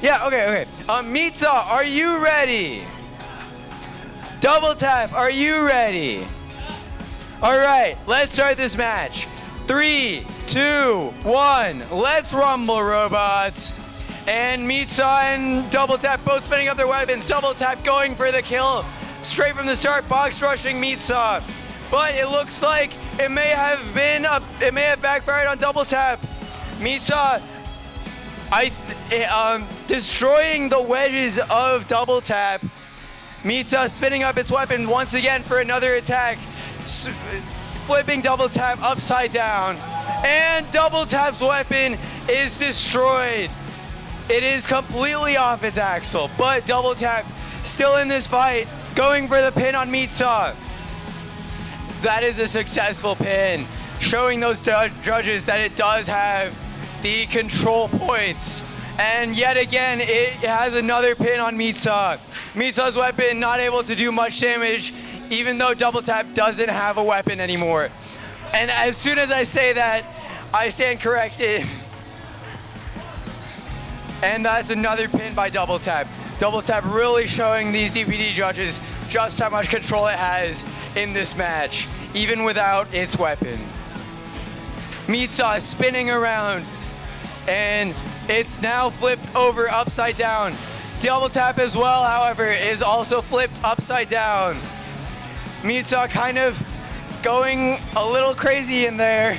Yeah, okay. Meat Saw, are you ready? Double Tap, are you ready? All right, let's start this match. 3, 2, 1, let's rumble, robots. And Meat Saw and Double Tap both spinning up their weapons. Double Tap going for the kill. Straight from the start, box rushing Meat Saw. But it looks like it may have backfired on Double Tap. Meat Saw, destroying the wedges of Double Tap. Meat Saw spinning up its weapon once again for another attack. Flipping Double Tap upside down. And Double Tap's weapon is destroyed. It is completely off its axle, but Double Tap still in this fight, going for the pin on Meat Saw. That is a successful pin, showing those judges that it does have the control points. And yet again, it has another pin on Meat Saw. Meat Saw's weapon not able to do much damage, even though Double Tap doesn't have a weapon anymore. And as soon as I say that, I stand corrected. And that's another pin by Double Tap. Double Tap really showing these DPD judges just how much control it has in this match, even without its weapon. Meat Saw is spinning around, and it's now flipped over upside down. Double Tap as well, however, is also flipped upside down. Meat Saw kind of going a little crazy in there.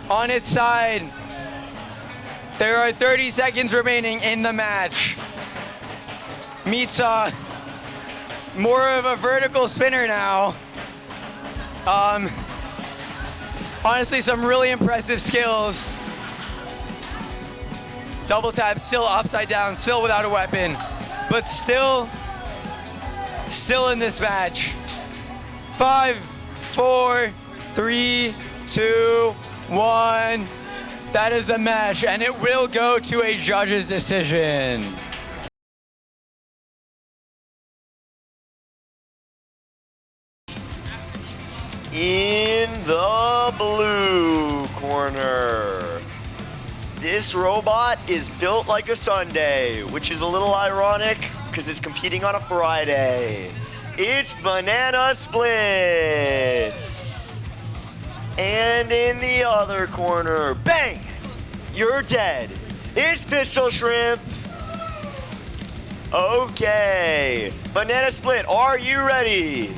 On its side. There are 30 seconds remaining in the match. Meat Saw, more of a vertical spinner now. Honestly, some really impressive skills. Double Tap still upside down, still without a weapon, but still in this match. 5, 4, 3, 2, 1. That is the match, and it will go to a judge's decision. In the blue corner, this robot is built like a Sunday, which is a little ironic because it's competing on a Friday. It's Banana Split. And in the other corner, bang, you're dead. It's Pistol Shrimp. Okay, Banana Split, are you ready?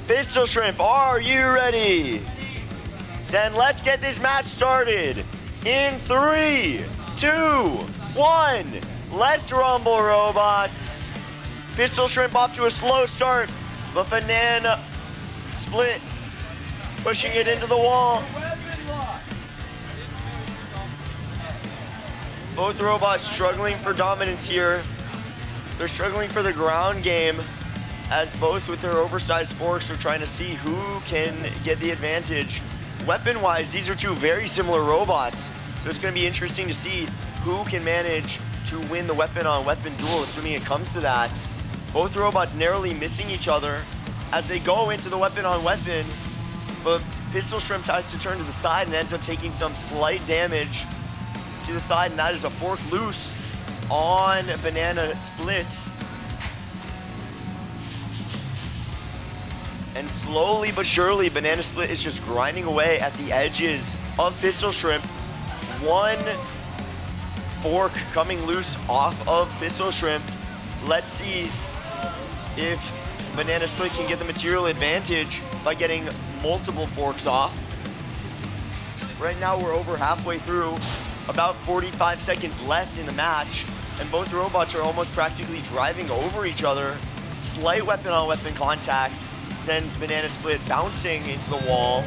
Pistol Shrimp, are you ready? Then let's get this match started. In 3, 2, 1, let's rumble, robots. Pistol Shrimp off to a slow start, but Banana Split pushing it into the wall. Both robots struggling for dominance here. They're struggling for the ground game, as both with their oversized forks are trying to see who can get the advantage. Weapon-wise, these are two very similar robots, so it's going to be interesting to see who can manage to win the weapon-on-weapon duel, assuming it comes to that. Both robots narrowly missing each other as they go into the weapon-on-weapon, but Pistol Shrimp tries to turn to the side and ends up taking some slight damage to the side, and that is a fork loose on Banana Split. And slowly but surely, Banana Split is just grinding away at the edges of Pistol Shrimp. One fork coming loose off of Pistol Shrimp. Let's see if Banana Split can get the material advantage by getting multiple forks off. Right now we're over halfway through, about 45 seconds left in the match, and both robots are almost practically driving over each other. Slight weapon-on-weapon contact sends Banana Split bouncing into the wall.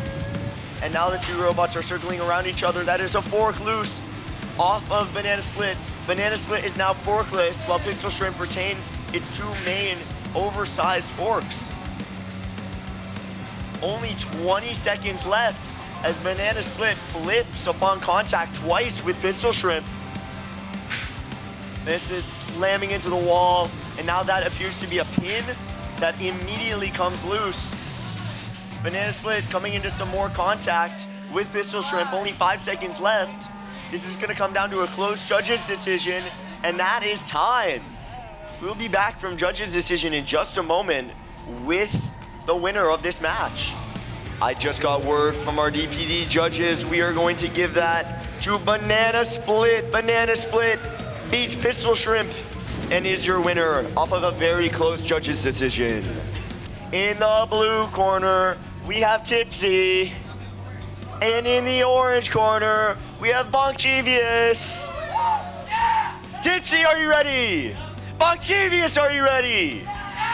And now the two robots are circling around each other. That is a fork loose off of Banana Split. Banana Split is now forkless, while Pistol Shrimp retains its two main oversized forks. Only 20 seconds left as Banana Split flips upon contact twice with Pistol Shrimp. This is slamming into the wall, and now that appears to be a pin that immediately comes loose. Banana Split coming into some more contact with Pistol Shrimp, only 5 seconds left. This is gonna come down to a close judge's decision, and that is time. We'll be back from judge's decision in just a moment with the winner of this match. I just got word from our DPD judges. We are going to give that to Banana Split. Banana Split beats Pistol Shrimp and is your winner off of a very close judge's decision. In the blue corner, we have Tipsy. And in the orange corner, we have Bonkchievious. Tipsy, are you ready? Bonkchievious, are you ready?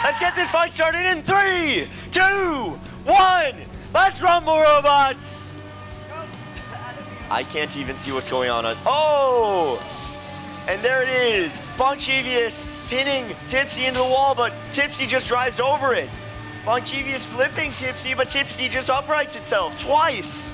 Let's get this fight started in 3, 2, 1. Let's rumble, robots. I can't even see what's going on. Oh! And there it is. Bonkchievious pinning Tipsy into the wall, but Tipsy just drives over it. Bonkchievious flipping Tipsy, but Tipsy just uprights itself twice.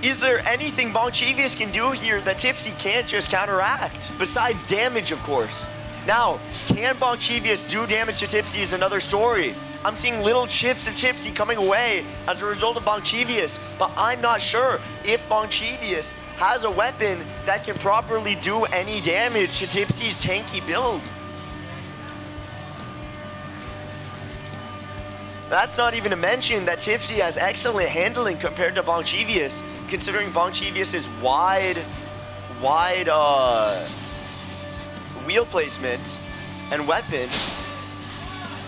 Is there anything Bonkchievious can do here that Tipsy can't just counteract? Besides damage, of course. Now, can Bonkchievious do damage to Tipsy is another story. I'm seeing little chips of Tipsy coming away as a result of Bonkchievious, but I'm not sure if Bonkchievious has a weapon that can properly do any damage to Tipsy's tanky build. That's not even to mention that Tipsy has excellent handling compared to Bonkchievious, considering Bonkchievious' wide wheel placement and weapon,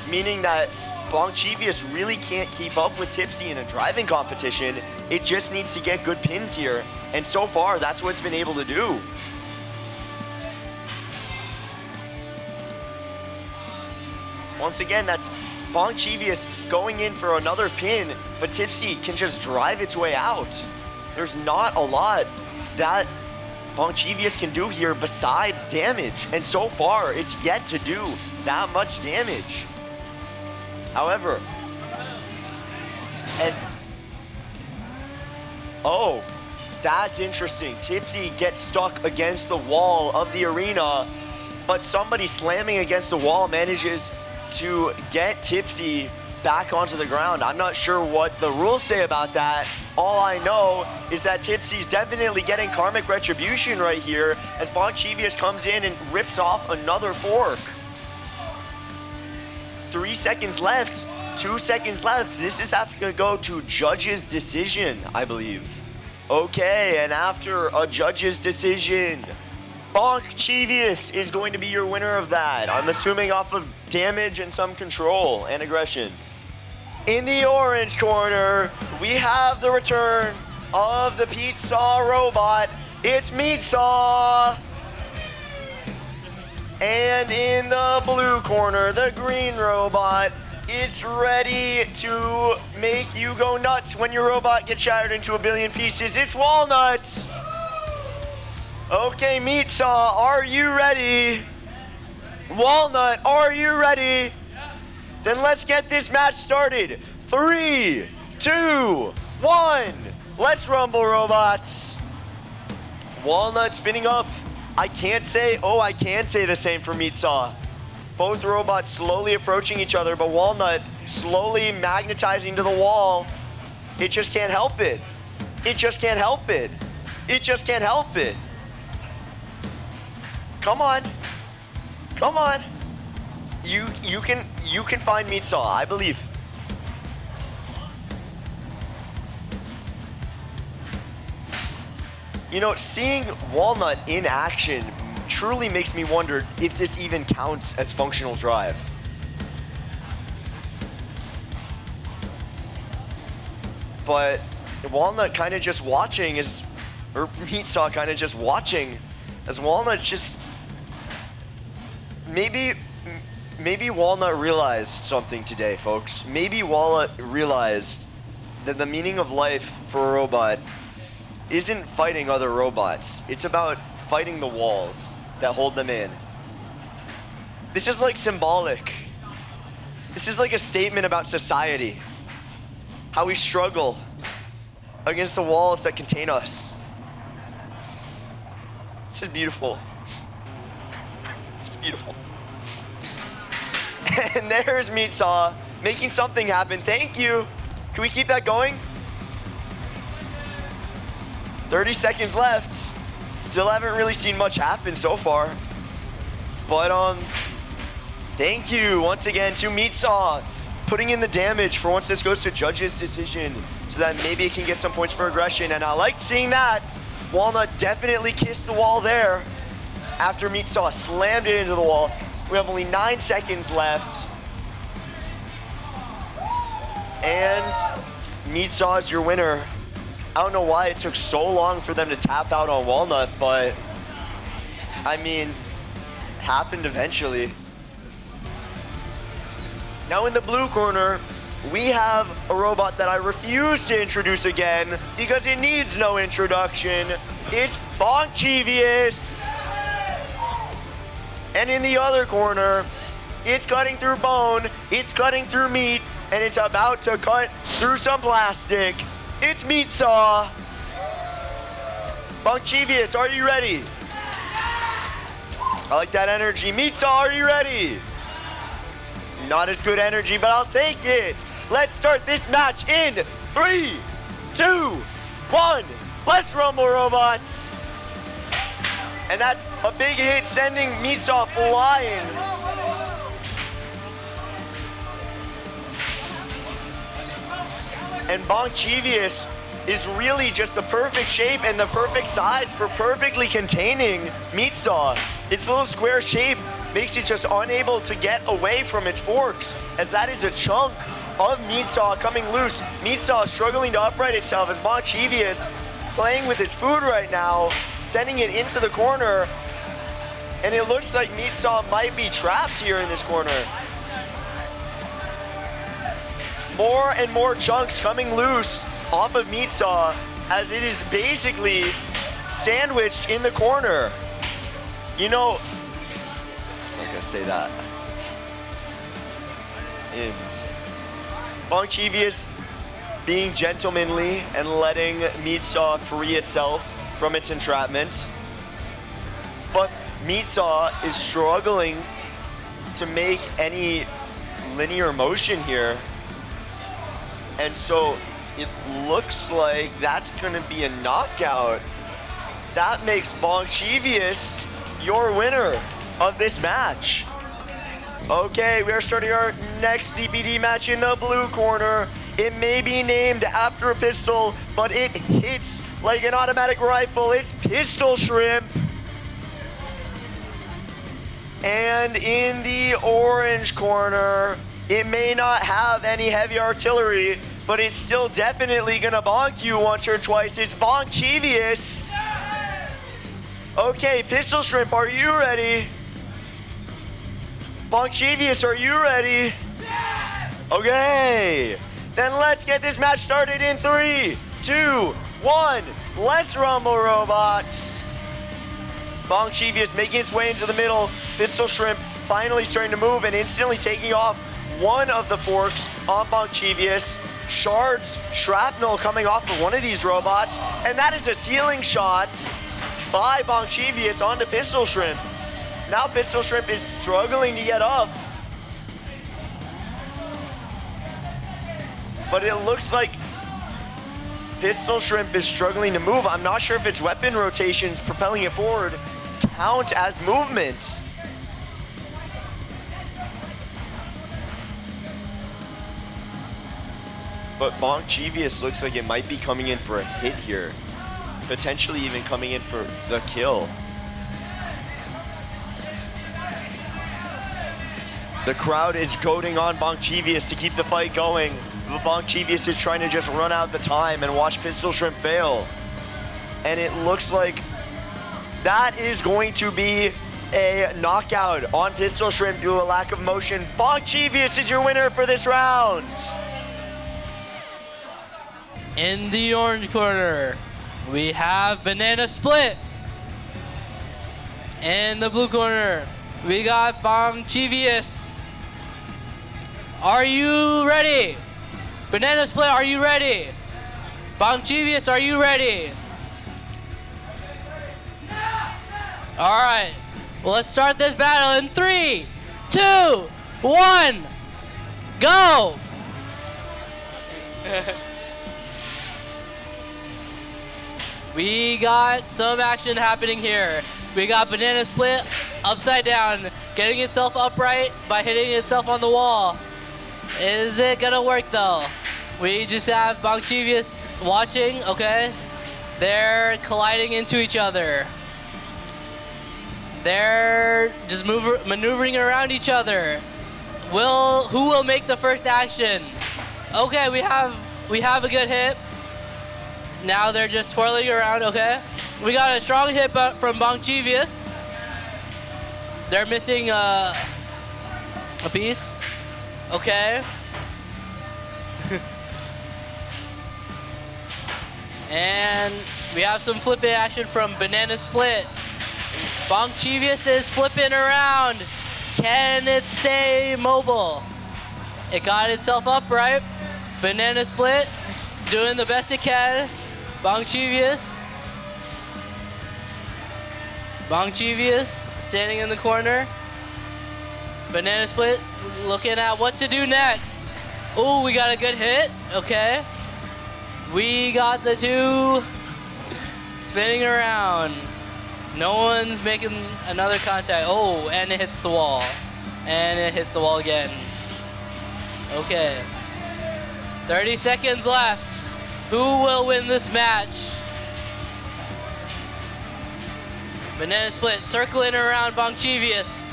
meaning that Bonkchievious really can't keep up with Tipsy in a driving competition. It just needs to get good pins here, and so far that's what it's been able to do. Once again, that's Bonkchievious going in for another pin, but Tipsy can just drive its way out. There's not a lot that Bonkchievious can do here besides damage, and so far it's yet to do that much damage. However, and oh, that's interesting. Tipsy gets stuck against the wall of the arena, but somebody slamming against the wall manages to get Tipsy back onto the ground. I'm not sure what the rules say about that. All I know is that Tipsy's definitely getting karmic retribution right here as Bonkchievious comes in and rips off another fork. 3 seconds left, 2 seconds left. This is having to go to judge's decision, I believe. Okay, and after a judge's decision, Bonkchievious is going to be your winner of that. I'm assuming off of damage and some control and aggression. In the orange corner, we have the return of the pizza robot. It's Meatsaw. And in the blue corner, the green robot, it's ready to make you go nuts when your robot gets shattered into a billion pieces. It's Walnut. Okay, Meatsaw, are you ready? Walnut, are you ready? Then let's get this match started. 3, 2, 1. Let's rumble, robots. Walnut spinning up. I can say the same for Meatsaw. Both robots slowly approaching each other, but Walnut slowly magnetizing to the wall. It just can't help it. It just can't help it. It just can't help it. Come on. Come on. You can find Meatsaw, I believe. You know, seeing Walnut in action truly makes me wonder if this even counts as functional drive. But Walnut kind of just watching or Meatsaw kind of just watching as Walnut just, maybe Walnut realized something today, folks. Maybe Walnut realized that the meaning of life for a robot isn't fighting other robots. It's about fighting the walls that hold them in. This is like symbolic. This is like a statement about society. How we struggle against the walls that contain us. This is beautiful. It's beautiful. And there's Meatsaw making something happen. Thank you. Can we keep that going? 30 seconds left. Still haven't really seen much happen so far. But thank you once again to Meatsaw, putting in the damage for once this goes to judge's decision so that maybe it can get some points for aggression. And I liked seeing that. Walnut definitely kissed the wall there after Meatsaw slammed it into the wall. We have only 9 seconds left. And Meatsaw is your winner. I don't know why it took so long for them to tap out on Walnut, but I mean, happened eventually. Now in the blue corner, we have a robot that I refuse to introduce again because it needs no introduction. It's Bonkchievious. And in the other corner, it's cutting through bone, it's cutting through meat, and it's about to cut through some plastic. It's Meatsaw. Bonkchievious, are you ready? I like that energy. Meatsaw, are you ready? Not as good energy, but I'll take it. Let's start this match in 3, 2, 1. Let's rumble, robots. And that's a big hit, sending Meatsaw flying. And Bonkchievious is really just the perfect shape and the perfect size for perfectly containing Meatsaw. Its little square shape makes it just unable to get away from its forks, as that is a chunk of Meatsaw coming loose. Meatsaw struggling to upright itself as Bonkchievious playing with its food right now, sending it into the corner. And it looks like Meatsaw might be trapped here in this corner. More and more chunks coming loose off of Meatsaw as it is basically sandwiched in the corner. You know, I'm not gonna say that. Ims. Bonkchievious being gentlemanly and letting Meatsaw free itself from its entrapment. But Meatsaw is struggling to make any linear motion here. And so it looks like that's gonna be a knockout. That makes Bonkchievious your winner of this match. Okay, we are starting our next DPD match in the blue corner. It may be named after a pistol, but it hits like an automatic rifle. It's Pistol Shrimp. And in the orange corner, it may not have any heavy artillery, but it's still definitely gonna bonk you once or twice. It's Bonkchievious. Okay, Pistol Shrimp, are you ready? Bonkchievious, are you ready? Okay, then let's get this match started in 3, 2, 1. Let's rumble, robots. Bonkchievious making its way into the middle. Pistol Shrimp finally starting to move and instantly taking off one of the forks on Bonkchievious. Shards, shrapnel coming off of one of these robots, and that is a ceiling shot by Bonkchievious onto Pistol Shrimp. Now Pistol Shrimp is struggling to get up. But it looks like Pistol Shrimp is struggling to move. I'm not sure if its weapon rotations propelling it forward count as movement. But Bonkchievious looks like it might be coming in for a hit here. Potentially even coming in for the kill. The crowd is goading on Bonkchievious to keep the fight going. But Bonkchievious is trying to just run out the time and watch Pistol Shrimp fail. And it looks like that is going to be a knockout on Pistol Shrimp due to a lack of motion. Bonkchievious is your winner for this round. In the orange corner, we have Banana Split. In the blue corner, we got Bonkchievious. Are you ready? Banana Split, are you ready? Bonkchievious, are you ready? All right, well, let's start this battle in 3, 2, 1, go! We got some action happening here. We got Banana Split upside down, getting itself upright by hitting itself on the wall. Is it gonna work though? We just have Bonkchievious watching, okay? They're colliding into each other. They're just maneuvering around each other. Who will make the first action? Okay, we have a good hit. Now they're just twirling around, okay? We got a strong hit from Bonkchievious. They're missing a piece. Okay. And we have some flipping action from Banana Split. Bonkchievious is flipping around. Can it stay mobile? It got itself upright. Banana Split doing the best it can. Bonkchievious standing in the corner. Banana Split looking at what to do next. Oh, we got a good hit. Okay. We got the two spinning around. No one's making another contact. Oh, and it hits the wall. And it hits the wall again. Okay. 30 seconds left. Who will win this match? Banana Split circling around Bonkchievious.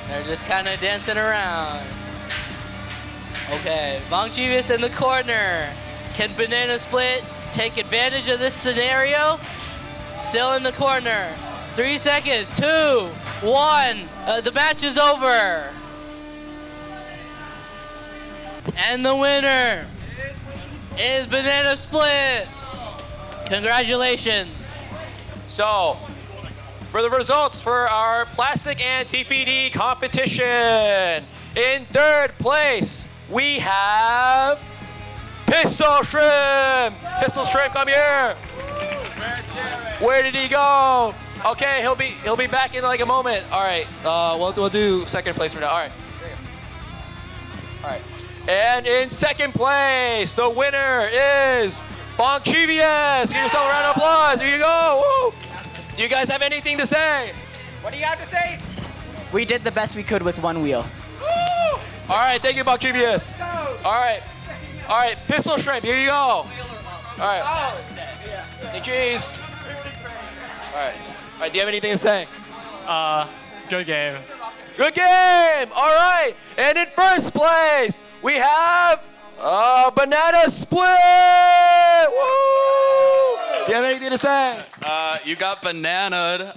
They're just kind of dancing around. Okay, Bonkchievious in the corner. Can Banana Split take advantage of this scenario? Still in the corner. 3 seconds, 2, 1. The match is over. And the winner is Banana Split. Congratulations. So, for the results for our plastic and TPD competition. In third place, we have Pistol Shrimp. Pistol Shrimp, come here. Where did he go? Okay, he'll be back in like a moment. All right, we'll do second place for now. All right. All right. And in second place, the winner is Bonkchievious. Give yourself a round of applause. Here you go. Woo. Do you guys have anything to say? What do you have to say? We did the best we could with one wheel. Woo. All right, thank you, Bonkchievious. All right, Pistol Shrimp, here you go. All right. Say cheese. All right, do you have anything to say? Good game. Good game! All right, and in first place, we have Banana Split! Woo! Do you have anything to say? You got bananaed.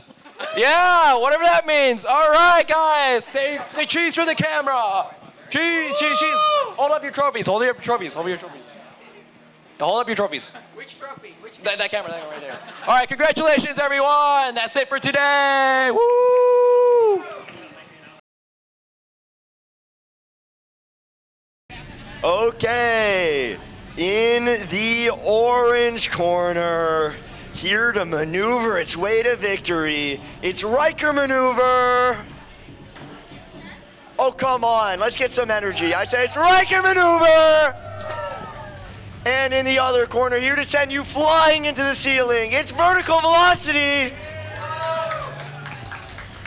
Yeah, whatever that means. All right, guys, say cheese for the camera. Cheese, cheese, cheese. Hold up your trophies. Hold up your trophies. Hold up your trophies. Hold up your trophies. Which trophy? That camera right there. All right, congratulations, everyone. That's it for today. Woo! Okay, in the orange corner, here to maneuver its way to victory, it's Riker Maneuver. Oh, come on, let's get some energy. I say it's Riker Maneuver. And in the other corner, here to send you flying into the ceiling, it's Vertical Velocity.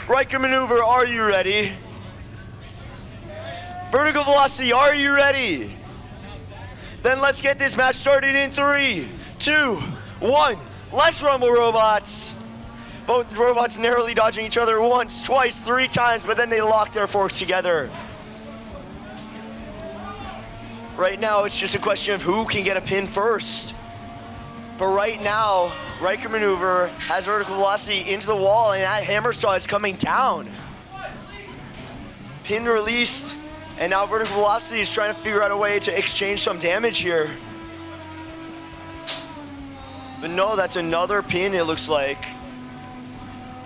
Riker Maneuver, are you ready? Vertical Velocity, are you ready? Then let's get this match started in 3, 2, 1. Let's rumble, robots. Both robots narrowly dodging each other once, twice, 3 times, but then they lock their forks together. Right now, it's just a question of who can get a pin first. But right now, Riker Maneuver has Vertical Velocity into the wall, and that hammer saw is coming down. Pin released. And now Vertical Velocity is trying to figure out a way to exchange some damage here. But no, that's another pin, it looks like.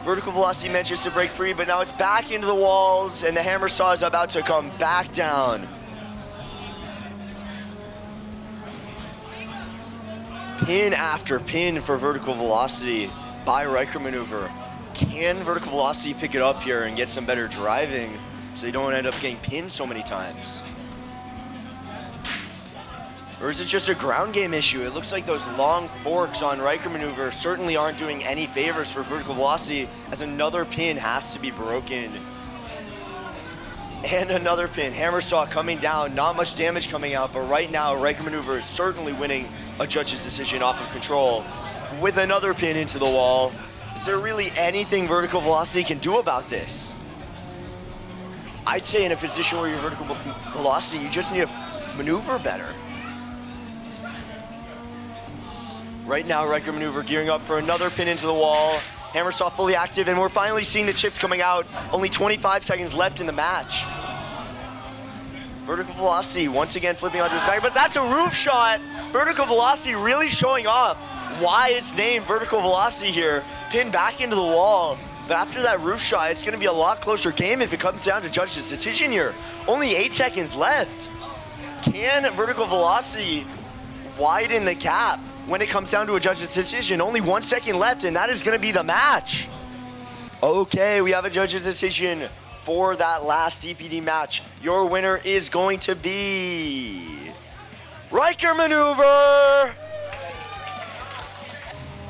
Vertical Velocity manages to break free, but now it's back into the walls, and the hammer saw is about to come back down. Pin after pin for Vertical Velocity by Riker Maneuver. Can Vertical Velocity pick it up here and get some better driving, so they don't end up getting pinned so many times? Or is it just a ground game issue? It looks like those long forks on Riker Maneuver certainly aren't doing any favors for Vertical Velocity, as another pin has to be broken. And another pin, hammer saw coming down, not much damage coming out, but right now Riker Maneuver is certainly winning a judge's decision off of control with another pin into the wall. Is there really anything Vertical Velocity can do about this? I'd say in a position where you're Vertical Velocity, you just need to maneuver better. Right now, Riker Maneuver gearing up for another pin into the wall. Hammer saw fully active, and we're finally seeing the chips coming out. Only 25 seconds left in the match. Vertical Velocity once again flipping onto his back, but that's a roof shot. Vertical Velocity really showing off why it's named Vertical Velocity here. Pin back into the wall. But after that roof shot, it's going to be a lot closer game if it comes down to judge's decision here. Only 8 seconds left. Can Vertical Velocity widen the gap when it comes down to a judge's decision? Only 1 second left, and that is going to be the match. Okay, we have a judge's decision for that last DPD match. Your winner is going to be Riker Maneuver.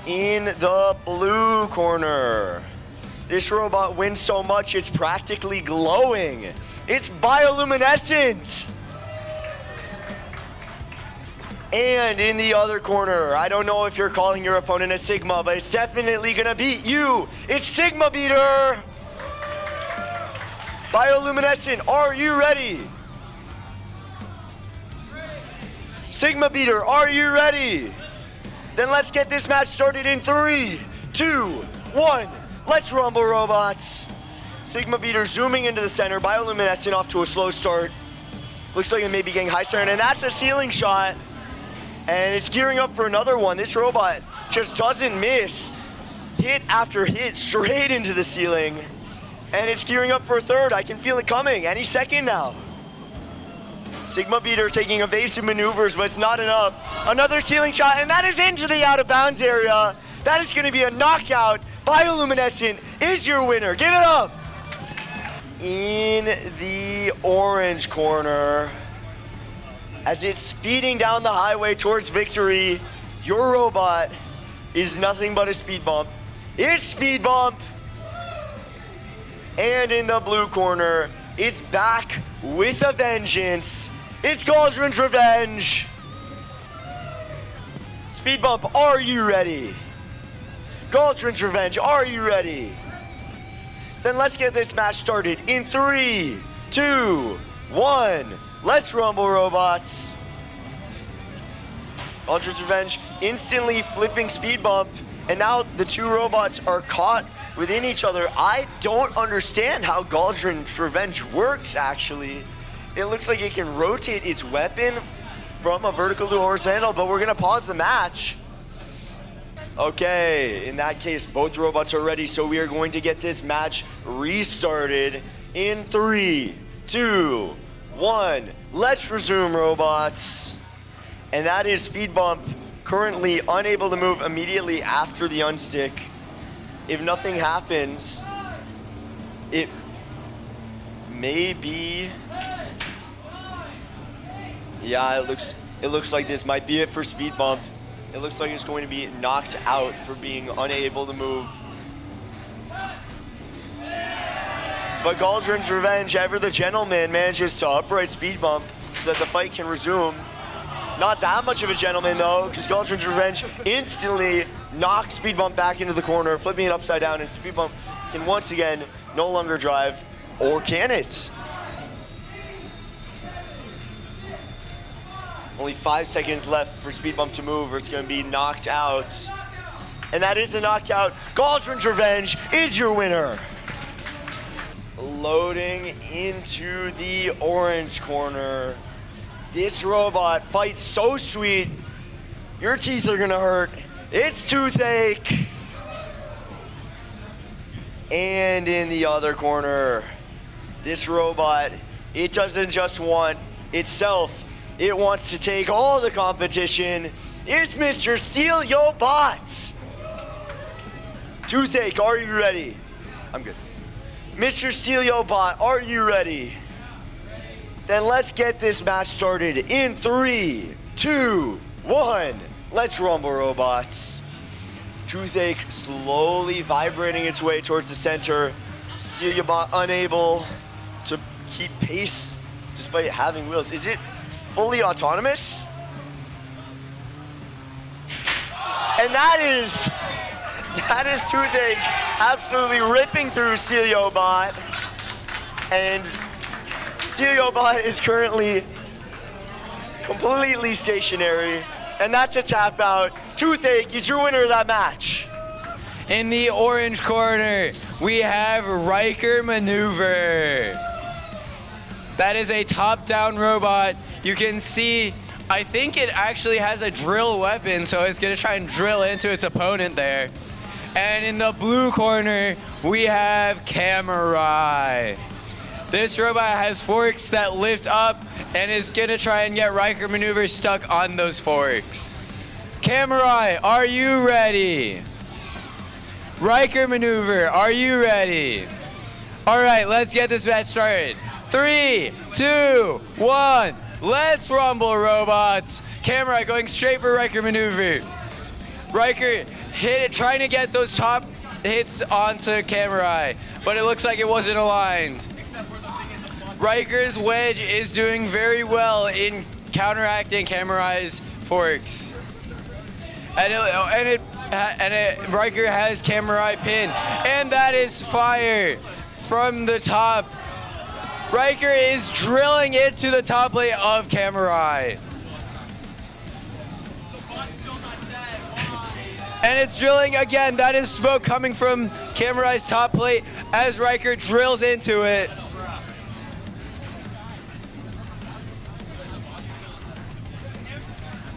In the blue corner, this robot wins so much it's practically glowing. It's Bioluminescent. And in the other corner, I don't know if you're calling your opponent a Sigma, but it's definitely gonna beat you. It's Sigma Beater. Bioluminescent, are you ready? Sigma Beater, are you ready? Then let's get this match started in 3, 2, 1. Let's rumble, robots. Sigma Beater zooming into the center. Bioluminescent off to a slow start. Looks like it may be getting high center, and that's a ceiling shot. And it's gearing up for another one. This robot just doesn't miss. hit after hit straight into the ceiling. And it's gearing up for a third. I can feel it coming any second now. Sigma Beater taking evasive maneuvers, but it's not enough. Another ceiling shot, and that is into the out of bounds area. That is going to be a knockout. Bioluminescent is your winner. Give it up. In the orange corner, as it's speeding down the highway towards victory, your robot is nothing but a speed bump. It's speed bump. And in the blue corner, it's back with a vengeance. It's Galron's Revenge. Speed bump, are you ready? Galron's Revenge, are you ready? Then let's get this match started in 3, 2, 1. Let's rumble, robots. Galron's Revenge instantly flipping speed bump, and now the two robots are caught within each other. I don't understand how Galron's Revenge works, actually. It looks like it can rotate its weapon from a vertical to a horizontal, but we're gonna pause the match. Okay, in that case, both robots are ready, so we are going to get this match restarted in 3, 2, 1. Let's resume, robots. And that is speed bump, currently unable to move immediately after the unstick. If nothing happens, it may be, yeah, it looks like this might be it for speed bump. It looks like it's going to be knocked out for being unable to move. But Galron's Revenge, ever the gentleman, manages to upright speed bump so that the fight can resume. Not that much of a gentleman though, because Galron's Revenge instantly knocks speed bump back into the corner, flipping it upside down, and speed bump can once again no longer drive, or can it? Only 5 seconds left for speed bump to move, or it's going to be knocked out. And that is a knockout. Galron's Revenge is your winner. Loading into the orange corner. This robot fights so sweet, your teeth are gonna hurt. It's Toothache. And in the other corner, this robot, it doesn't just want itself, it wants to take all the competition. It's Mr. Steal Yo Bots. Toothache, are you ready? I'm good. Mr. Steal Yo Bot, are you ready? Then let's get this match started in 3, 2, 1. Let's rumble, robots. Toothache slowly vibrating its way towards the center. Steelyobot unable to keep pace despite having wheels. Is it fully autonomous? And that is Toothache absolutely ripping through Steelyobot. And Steelyobot is currently completely stationary, and that's a tap out. Toothache is your winner of that match. In the orange corner, we have Riker Maneuver. That is a top-down robot. You can see, I think it actually has a drill weapon, so it's gonna try and drill into its opponent there. And in the blue corner, we have Camurai. This robot has forks that lift up and is gonna try and get Riker Maneuver stuck on those forks. Camurai, are you ready? Riker Maneuver, are you ready? All right, let's get this match started. 3, 2, 1, let's rumble, robots. Camurai going straight for Riker Maneuver. Riker hit it, trying to get those top hits onto Camurai, but it looks like it wasn't aligned. Riker's wedge is doing very well in counteracting Camurai's forks. Riker has Camurai pinned, and that is fire from the top. Riker is drilling into the top plate of Camurai. And it's drilling again. That is smoke coming from Camurai's top plate as Riker drills into it.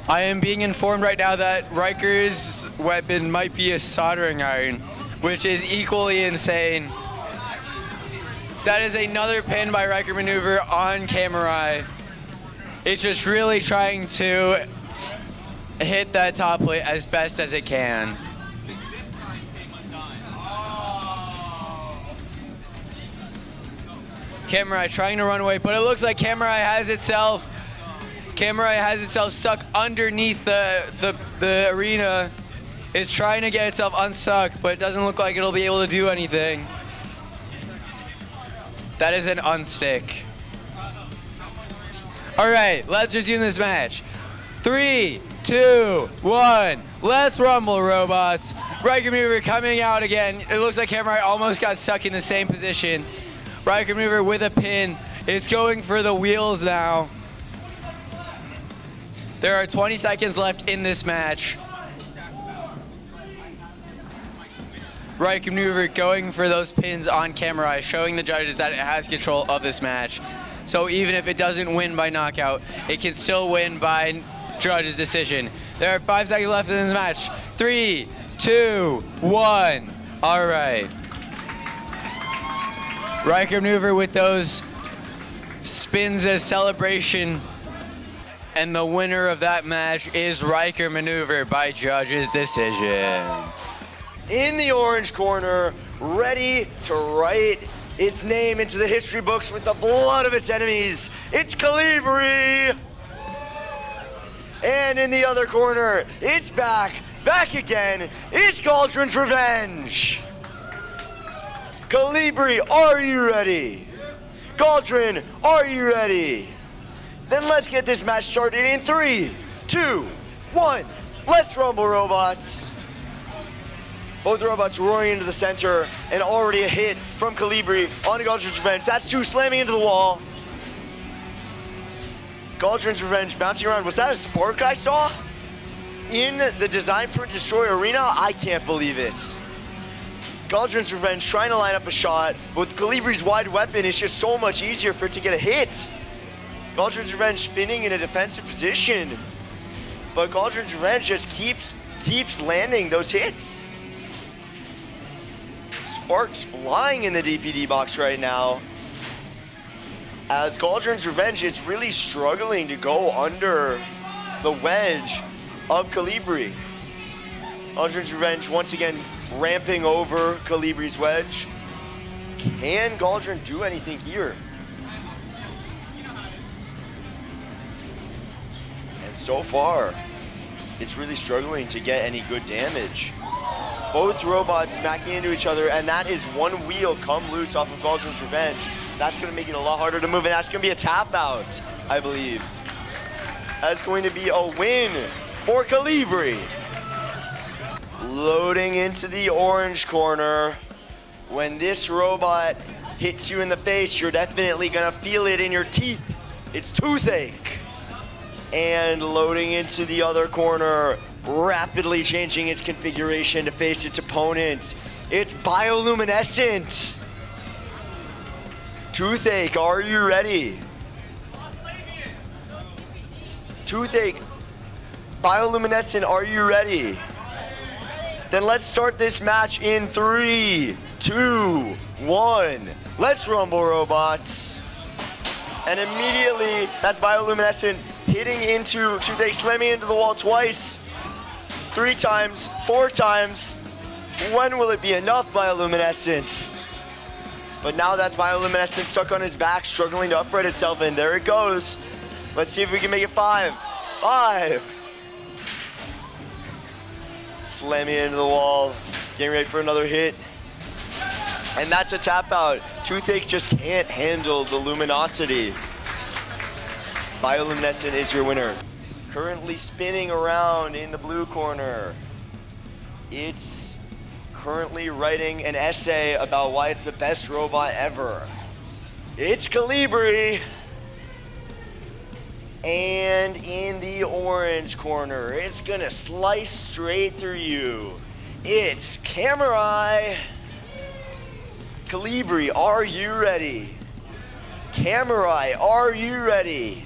I am being informed right now that Riker's weapon might be a soldering iron, which is equally insane. That is another pin by Riker maneuver on Camurai. It's just really trying to hit that top plate as best as it can. Camurai trying to run away, but it looks like Camurai has itself stuck underneath the arena. It's trying to get itself unstuck, but it doesn't look like it'll be able to do anything. That is an unstick. All right, let's resume this match. 3, 2, 1. Let's rumble, robots. Riker maneuver coming out again. It looks like Camurai almost got stuck in the same position. Riker maneuver with a pin. It's going for the wheels now. There are 20 seconds left in this match. Riker maneuver going for those pins on Camurai, showing the judges that it has control of this match. So even if it doesn't win by knockout, it can still win by judge's decision. There are 5 seconds left in this match. 3, 2, 1. All right. Riker maneuver with those spins as celebration. And the winner of that match is Riker maneuver by judge's decision. In the orange corner, ready to write its name into the history books with the blood of its enemies, it's Calibri. And in the other corner, it's back again, it's Galron's Revenge. Calibri, are you ready? Galron, are you ready? Then let's get this match started in 3, 2, 1. Let's rumble, robots. Both robots roaring into the center, and already a hit from Calibri on Galron's Revenge. That's 2 slamming into the wall. Galron's Revenge bouncing around. Was that a spark I saw in the Design Print Destroy arena? I can't believe it. Galron's Revenge trying to line up a shot, but with Calibri's wide weapon, it's just so much easier for it to get a hit. Galron's Revenge spinning in a defensive position, but Galron's Revenge just keeps landing those hits. Sparks flying in the DPD box right now, as Galron's Revenge is really struggling to go under the wedge of Calibri. Galron's Revenge once again ramping over Calibri's wedge. Can Galron do anything here? And so far, it's really struggling to get any good damage. Both robots smacking into each other, and that is one wheel come loose off of Galron's Revenge. That's going to make it a lot harder to move, and that's going to be a tap out, I believe. That's going to be a win for Calibri. Loading into the orange corner. When this robot hits you in the face, you're definitely going to feel it in your teeth. It's Toothache. And loading into the other corner, rapidly changing its configuration to face its opponent. It's Bioluminescent. Toothache, are you ready? Toothache, Bioluminescent, are you ready? Then let's start this match in 3, 2, 1. Let's rumble, robots. And immediately, that's Bioluminescent hitting into Toothache, slamming into the wall twice. 3 times, 4 times. When will it be enough, Bioluminescent? But now that's Bioluminescent stuck on his back, struggling to upright itself, and there it goes. Let's see if we can make it 5. 5. Slamming into the wall, getting ready for another hit. And that's a tap out. Toothache just can't handle the luminosity. Bioluminescent is your winner. Currently spinning around in the blue corner. It's currently writing an essay about why it's the best robot ever. It's Calibri. And in the orange corner, it's gonna slice straight through you. It's Camurai. Calibri, are you ready? Camurai, are you ready?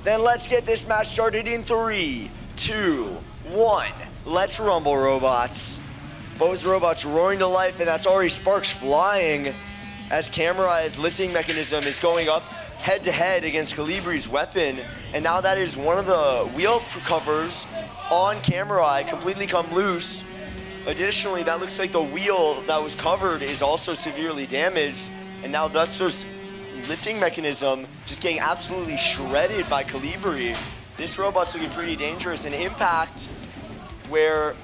Then let's get this match started in 3, 2, 1. Let's rumble, robots. Both robots roaring to life, and that's already sparks flying as Camurai's lifting mechanism is going up head-to-head against Calibri's weapon. And now that is one of the wheel covers on Camurai completely come loose. Additionally, that looks like the wheel that was covered is also severely damaged. And now Duster's lifting mechanism just getting absolutely shredded by Calibri. This robot's looking pretty dangerous. An impact where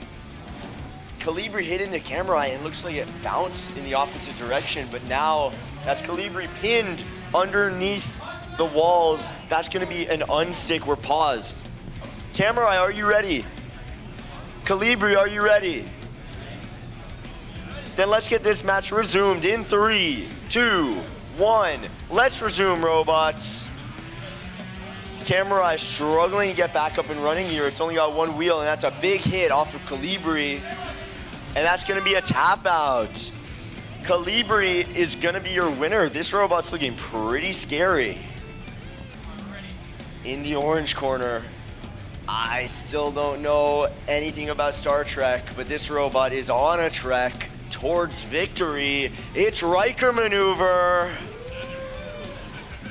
Calibri hit into Camurai and looks like it bounced in the opposite direction, but now that's Calibri pinned underneath the walls. That's gonna be an unstick. We're paused. Camurai, are you ready? Calibri, are you ready? Then let's get this match resumed in 3, 2, 1. Let's resume, robots. Camurai struggling to get back up and running here. It's only got one wheel, and that's a big hit off of Calibri. And that's gonna be a tap out. Calibri is gonna be your winner. This robot's looking pretty scary. In the orange corner, I still don't know anything about Star Trek, but this robot is on a trek towards victory. It's Riker maneuver.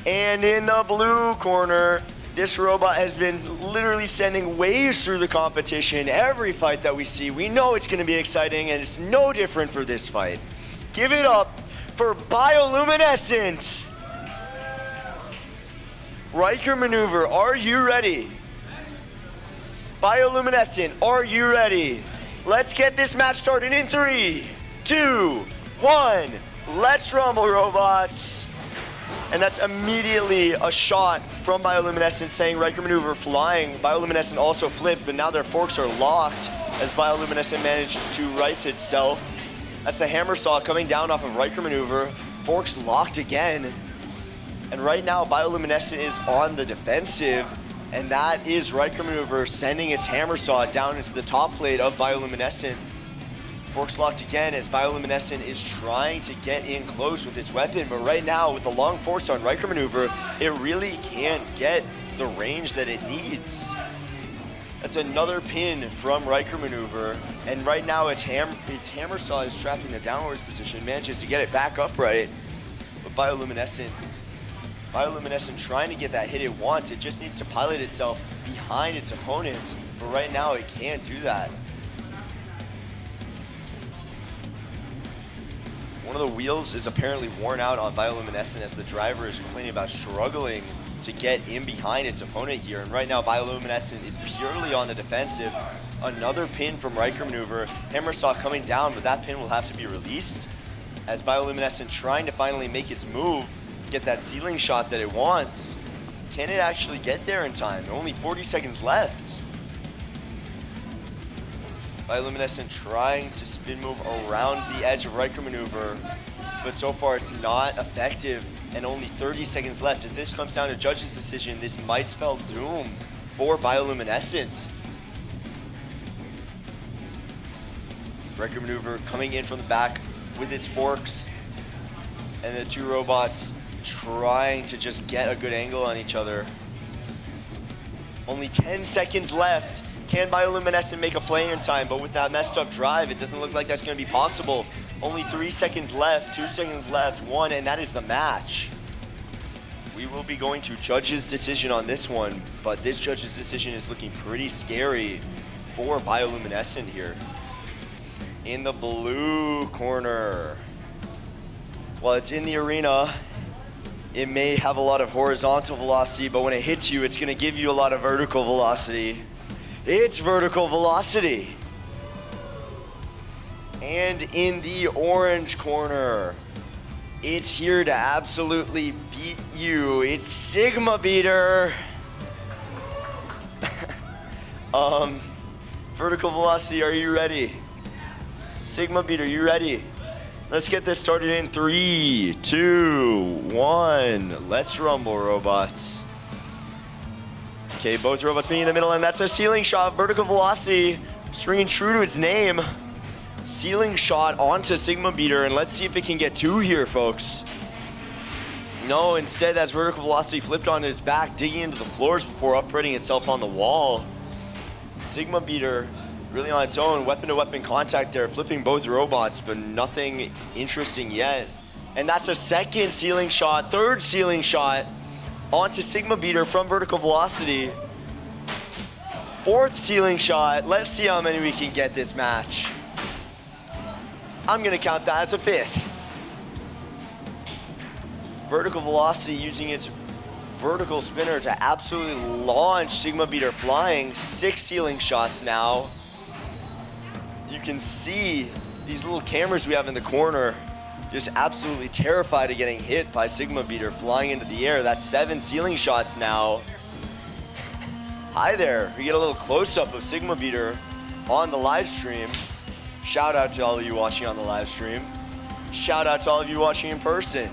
And in the blue corner, this robot has been literally sending waves through the competition. Every fight that we see, we know it's gonna be exciting, and it's no different for this fight. Give it up for Bioluminescent. Riker maneuver, are you ready? Bioluminescent, are you ready? Let's get this match started in 3, 2, 1. Let's rumble, robots. And that's immediately a shot from Bioluminescent saying Riker maneuver flying. Bioluminescent also flipped, but now their forks are locked as Bioluminescent managed to right itself. That's the hammer saw coming down off of Riker maneuver. Forks locked again. And right now Bioluminescent is on the defensive, and that is Riker maneuver sending its hammer saw down into the top plate of Bioluminescent. Forks locked again as Bioluminescent is trying to get in close with its weapon, but right now with the long forks on Riker maneuver, it really can't get the range that it needs. That's another pin from Riker maneuver, and right now its hammer saw is trapped in a downwards position, manages to get it back upright, but Bioluminescent trying to get that hit it wants. It just needs to pilot itself behind its opponents, but right now it can't do that. One of the wheels is apparently worn out on Bioluminescent as the driver is complaining about struggling to get in behind its opponent here. And right now Bioluminescent is purely on the defensive. Another pin from Riker maneuver. Hammer saw coming down, but that pin will have to be released as Bioluminescent trying to finally make its move, get that ceiling shot that it wants. Can it actually get there in time? Only 40 seconds left. Bioluminescent trying to spin move around the edge of Riker maneuver, but so far it's not effective, and only 30 seconds left. If this comes down to judge's decision, this might spell doom for Bioluminescent. Riker maneuver coming in from the back with its forks, and the two robots trying to just get a good angle on each other. Only 10 seconds left. Can Bioluminescent make a play in time? But with that messed up drive, it doesn't look like that's going to be possible. Only 3 seconds left, 2 seconds left, 1, and that is the match. We will be going to judge's decision on this one, but this judge's decision is looking pretty scary for Bioluminescent here. In the blue corner, while it's in the arena, it may have a lot of horizontal velocity, but when it hits you, it's going to give you a lot of vertical velocity. It's vertical velocity. And in the orange corner, it's here to absolutely beat you. It's Sigma Beater. Vertical velocity, are you ready? Sigma Beater, you ready? Let's get this started in 3, 2, 1. Let's rumble, robots. Okay, both robots being in the middle, and that's a ceiling shot. Vertical velocity, just ringing true to its name. Ceiling shot onto Sigma Beater, and let's see if it can get 2 here, folks. No, instead that's vertical velocity flipped onto its back, digging into the floors before uprighting itself on the wall. Sigma Beater really on its own, weapon-to-weapon contact there, flipping both robots, but nothing interesting yet. And that's a second ceiling shot, third ceiling shot onto Sigma Beater from vertical velocity. Fourth ceiling shot. Let's see how many we can get this match. I'm gonna count that as a fifth. Vertical velocity using its vertical spinner to absolutely launch Sigma Beater flying. 6 ceiling shots now. You can see these little cameras we have in the corner just absolutely terrified of getting hit by Sigma Beater flying into the air. That's 7 ceiling shots now. Hi there, we get a little close-up of Sigma Beater on the live stream. Shout out to all of you watching on the live stream. Shout out to all of you watching in person.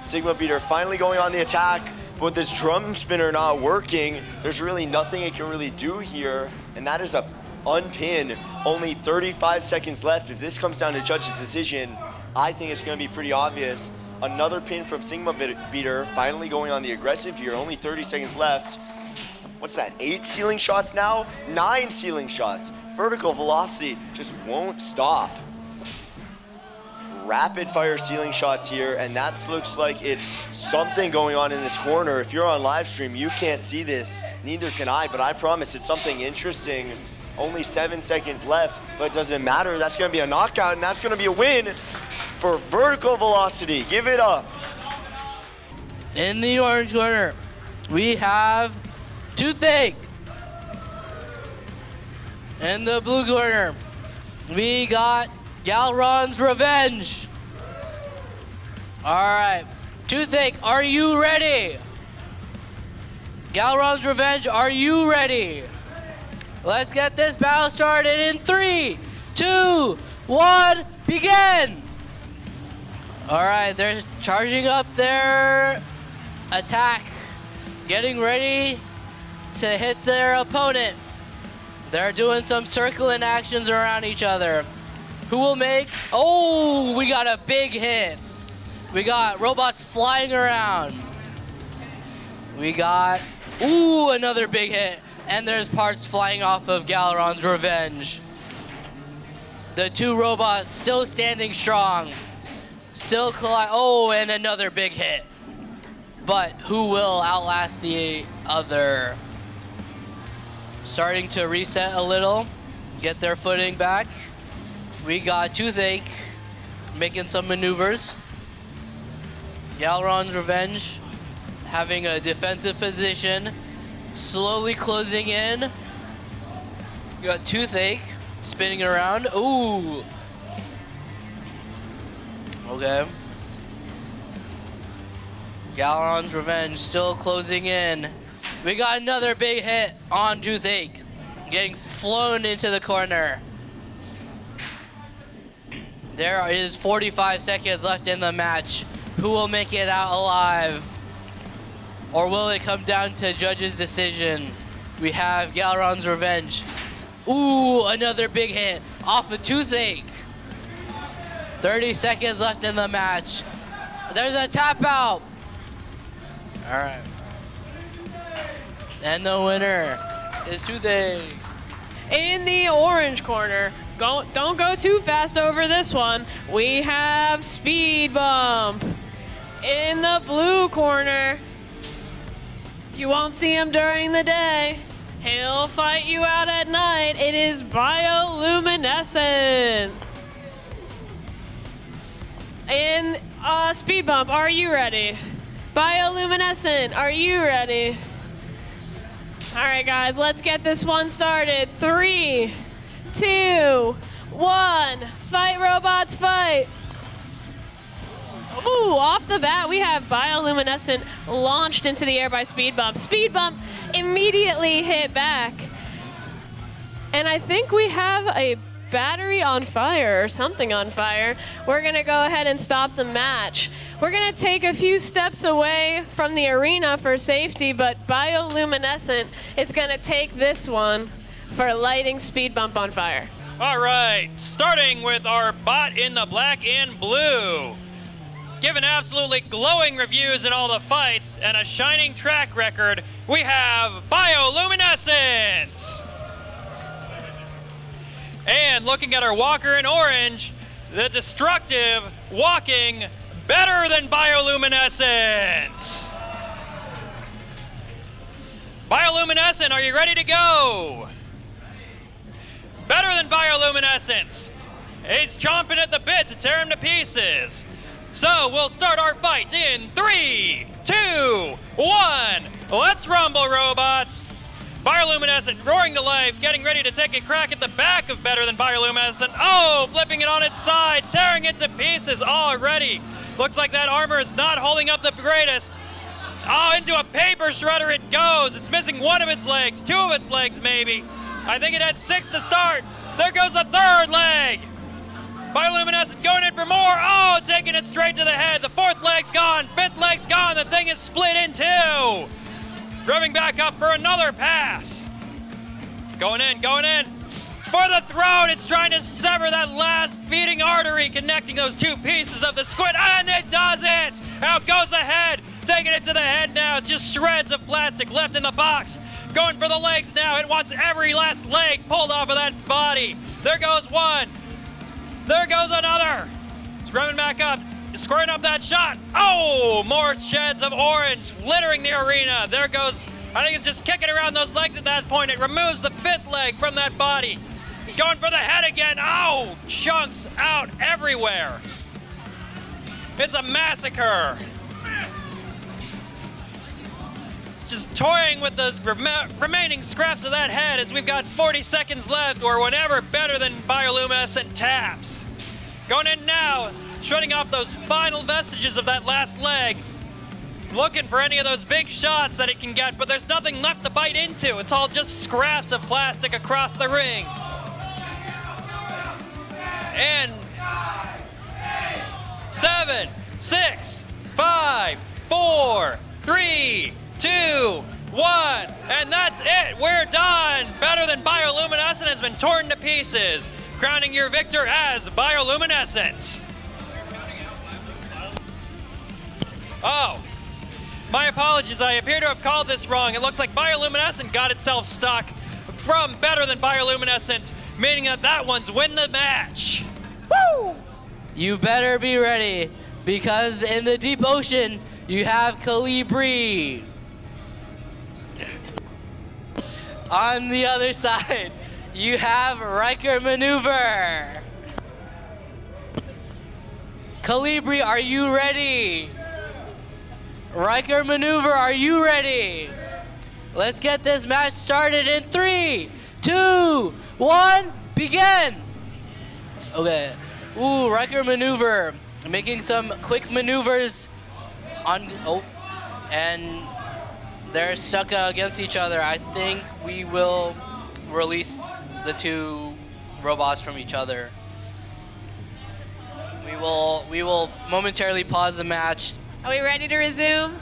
Sigma Beater finally going on the attack, but with this drum spinner not working, there's really nothing it can really do here, and that is a unpin. Only 35 seconds left. If this comes down to judge's decision, I think it's going to be pretty obvious. Another pin from Sigma Beater, finally going on the aggressive here. Only 30 seconds left. What's that, 8 ceiling shots now? 9 ceiling shots. Vertical velocity just won't stop. Rapid fire ceiling shots here, and that looks like it's something going on in this corner. If you're on live stream, you can't see this. Neither can I, but I promise it's something interesting. Only 7 seconds left, but it doesn't matter. That's gonna be a knockout, and that's gonna be a win for vertical velocity. Give it up. In the orange corner, we have Toothache. In the blue corner, we got Galron's Revenge. All right, Toothache, are you ready? Galron's Revenge, are you ready? Let's get this battle started in 3, 2, 1, begin! All right, they're charging up their attack, getting ready to hit their opponent. They're doing some circling actions around each other. Who will make? Oh, we got a big hit. We got robots flying around. We got, ooh, another big hit. And there's parts flying off of Galron's Revenge. The 2 robots still standing strong. Still collide, oh, and another big hit. But who will outlast the other? Starting to reset a little, get their footing back. We got Toothache making some maneuvers. Galron's Revenge having a defensive position, slowly closing in. You got Toothache spinning around. Ooh. Okay. Galron's Revenge still closing in. We got another big hit on Toothache, getting flown into the corner. There is 45 seconds left in the match. Who will make it out alive? Or will it come down to judge's decision? We have Galron's Revenge. Ooh, another big hit off of Toothache. 30 seconds left in the match. There's a tap out. All right. And the winner is Toothache. In the orange corner, don't go too fast over this one. We have Speed Bump. In the blue corner, you won't see him during the day. He'll fight you out at night. It is Bioluminescent. In Speed Bump, are you ready? Bioluminescent, are you ready? All right, guys, let's get this one started. 3, 2, 1. Fight, robots, fight. Ooh, off the bat, we have Bioluminescent launched into the air by Speed Bump. Speed Bump immediately hit back. And I think we have a battery on fire or something on fire. We're going to go ahead and stop the match. We're going to take a few steps away from the arena for safety, but Bioluminescent is going to take this one for lighting Speed Bump on fire. All right, starting with our bot in the black and blue. given absolutely glowing reviews in all the fights and a shining track record, we have Bioluminescent. And looking at our walker in orange, the destructive walking better than Bioluminescent. Bioluminescent, are you ready to go? Better than Bioluminescent. It's chomping at the bit to tear him to pieces. So we'll start our fight in 3, 2, 1. Let's rumble, robots. Bioluminescent roaring to life, getting ready to take a crack at the back of better than Bioluminescent. Oh, flipping it on its side, tearing it to pieces already. Looks like that armor is not holding up the greatest. Oh, into a paper shredder it goes. It's missing one of its legs, 2 of its legs maybe. I think it had 6 to start. There goes the 3rd leg. Bioluminescent going in for more. Oh, taking it straight to the head. The 4th leg's gone, 5th leg's gone. The thing is split in 2. Revving back up for another pass. Going in, going in. For the throat, it's trying to sever that last feeding artery connecting those 2 pieces of the squid, and it doesn't! Out goes the head, taking it to the head now, just shreds of plastic left in the box. Going for the legs now, it wants every last leg pulled off of that body. There goes one, there goes another. It's revving back up, squaring up that shot. Oh, more sheds of orange littering the arena. There goes, I think it's just kicking around those legs at that point. It removes the 5th leg from that body. Going for the head again. Oh, chunks out everywhere. It's a massacre. It's just toying with the remaining scraps of that head as we've got 40 seconds left or whenever better than Bioluminescent taps. Going in now, shredding off those final vestiges of that last leg. Looking for any of those big shots that it can get, but there's nothing left to bite into. It's all just scraps of plastic across the ring. And 7, 6, 5, 4, 3, 2, 1, and that's it. We're done. Better than Bioluminescent has been torn to pieces, crowning your victor as Bioluminescent. Oh, my apologies. I appear to have called this wrong. It looks like Bioluminescent got itself stuck from better than Bioluminescent, meaning that that one's win the match. Woo! You better be ready, because in the deep ocean, you have Calibri. On the other side, you have Riker Maneuver. Calibri, are you ready? Riker Maneuver, are you ready? Let's get this match started in 3, 2, 1, begin! Okay. Ooh, Riker Maneuver making some quick maneuvers on. Oh, and they're stuck against each other. I think we will release the 2 robots from each other. We will momentarily pause the match. Are we ready to resume?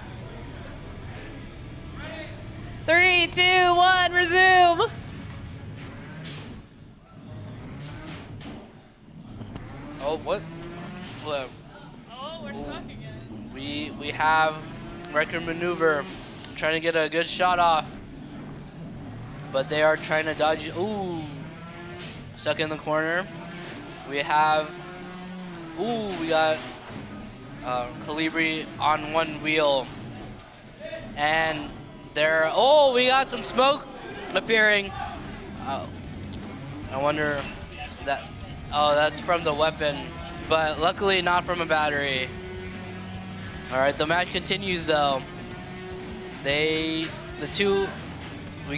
3, 2, 1, resume. Oh, what? Look. Oh, we're stuck again. We have Riker Maneuver trying to get a good shot off, but they are trying to dodge. Ooh, stuck in the corner. We have. Ooh, we got Calibri on one wheel, and there. Oh, we got some smoke appearing. I wonder that. Oh, that's from the weapon, but luckily not from a battery. All right, the match continues though. We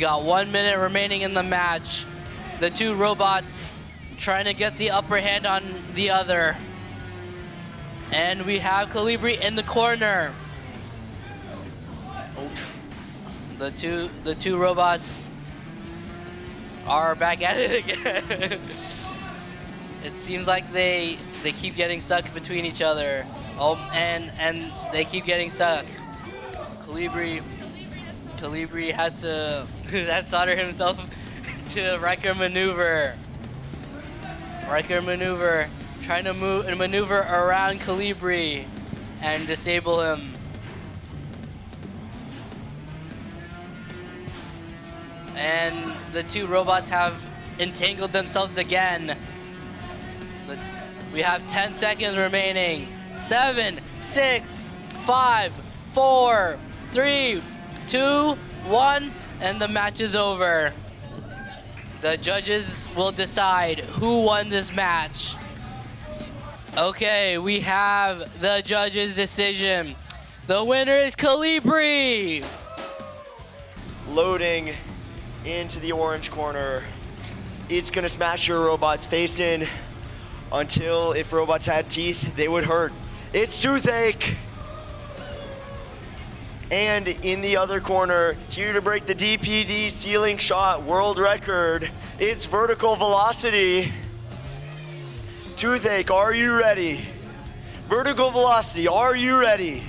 got 1 minute remaining in the match. The 2 robots trying to get the upper hand on the other. And we have Calibri in the corner. Oh. The two robots are back at it again. It seems like they keep getting stuck between each other. Oh, and they keep getting stuck. Calibri has to solder himself to Riker Maneuver. Riker Maneuver trying to maneuver around Calibri. and disable him. And the two robots have entangled themselves again. We have 10 seconds remaining. 7, 6, 5, 4, 3, 2, 1, and the match is over. The judges will decide who won this match. Okay, we have the judges' decision. The winner is Calibri. Loading into the orange corner. It's gonna smash your robot's face in until if robots had teeth, they would hurt. It's Toothache. And in the other corner, here to break the DPD ceiling shot world record, it's Vertical Velocity. Toothache, are you ready? Vertical Velocity, are you ready?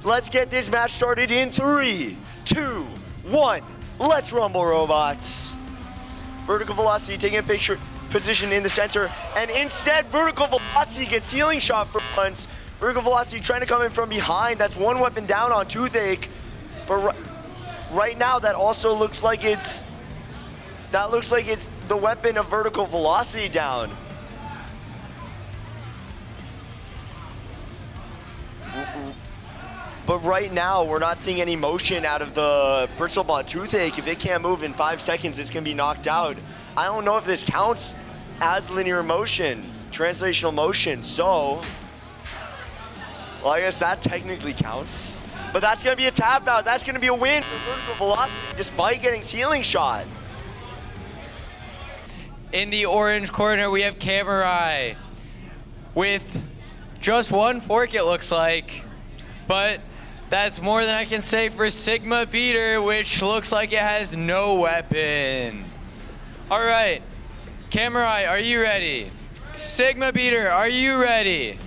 Let's get this match started in 3, 2, 1. Let's rumble, robots. Vertical Velocity taking a position in the center, and instead Vertical Velocity gets ceiling shot for once. Vertical Velocity trying to come in from behind. That's one weapon down on Toothache. But right now that also looks like it's the weapon of Vertical Velocity down. But right now, we're not seeing any motion out of the Brittle Bot Toothache. If it can't move in 5 seconds, it's gonna be knocked out. I don't know if this counts as linear motion, translational motion, so, well, I guess that technically counts. But that's gonna be a tap out. That's gonna be a win for Vertical Velocity, despite getting ceiling shot. In the orange corner, we have Camurai with just one fork, it looks like. But that's more than I can say for Sigma Beater, which looks like it has no weapon. All right, Camurai, are you ready? Sigma Beater, are you ready?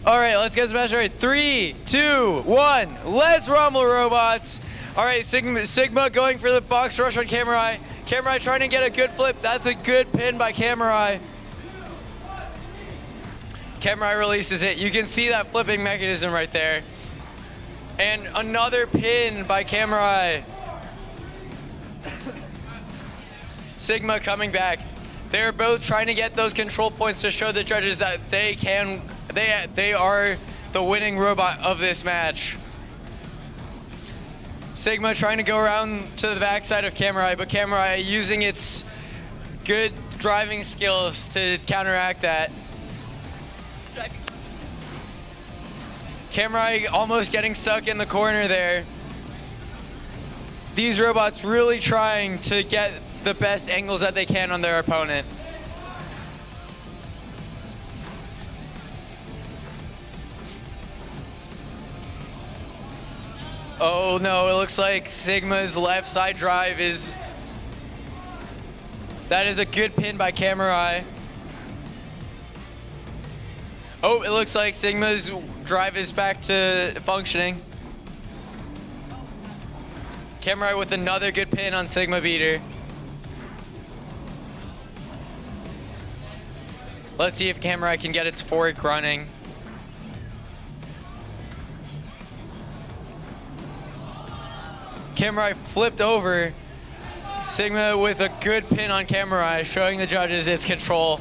All right, let's get this match started. 3, 2, 1, let's rumble, robots. All right, Sigma going for the box rush on Camurai. Camurai trying to get a good flip. That's a good pin by Camurai. Camurai releases it. You can see that flipping mechanism right there. And another pin by Camurai. Sigma coming back. They're both trying to get those control points to show the judges that they are the winning robot of this match. Sigma trying to go around to the backside of Camurai, but Camurai using its good driving skills to counteract that. Camurai almost getting stuck in the corner there. These robots really trying to get the best angles that they can on their opponent. Oh no, it looks like Sigma's left side drive is... That is a good pin by Camurai. Oh, it looks like Sigma's drive is back to functioning. Camurai with another good pin on Sigma Beater. Let's see if Camurai can get its fork running. Camurai flipped over. Sigma with a good pin on Camurai, showing the judges its control.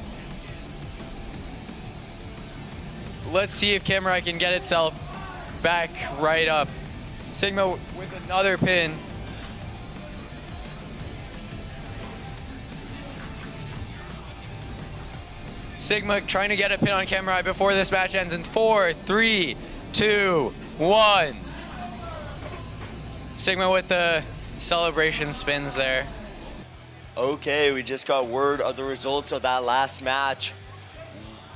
Let's see if Camurai can get itself back right up. Sigma with another pin. Sigma trying to get a pin on Camurai before this match ends in 4, 3, 2, 1. Sigma with the celebration spins there. Okay, we just got word of the results of that last match.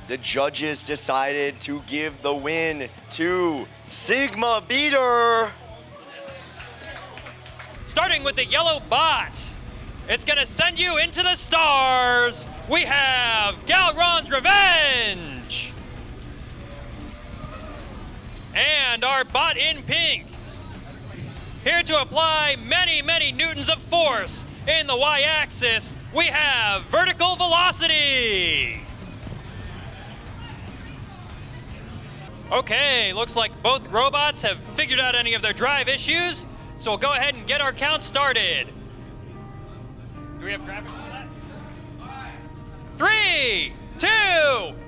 The judges decided to give the win to Sigma Beater. Starting with the yellow bot. It's gonna send you into the stars. We have Galron's Revenge. And our bot in pink. Here to apply many, many newtons of force in the y-axis, we have Vertical Velocity. Okay, looks like both robots have figured out any of their drive issues, so we'll go ahead and get our count started. Do we have graphics for that? 3, 2,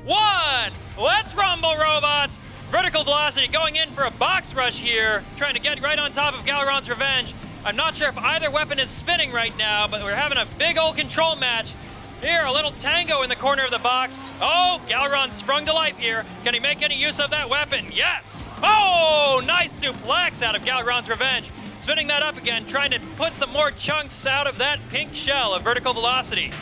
1, let's rumble, robots! Vertical velocity going in for a box rush here, trying to get right on top of Galron's Revenge. I'm not sure if either weapon is spinning right now, but we're having a big old control match. Here, a little tango in the corner of the box. Oh, Galron sprung to life here. Can he make any use of that weapon? Yes! Oh, nice suplex out of Galron's Revenge. Spinning that up again, trying to put some more chunks out of that pink shell of vertical velocity.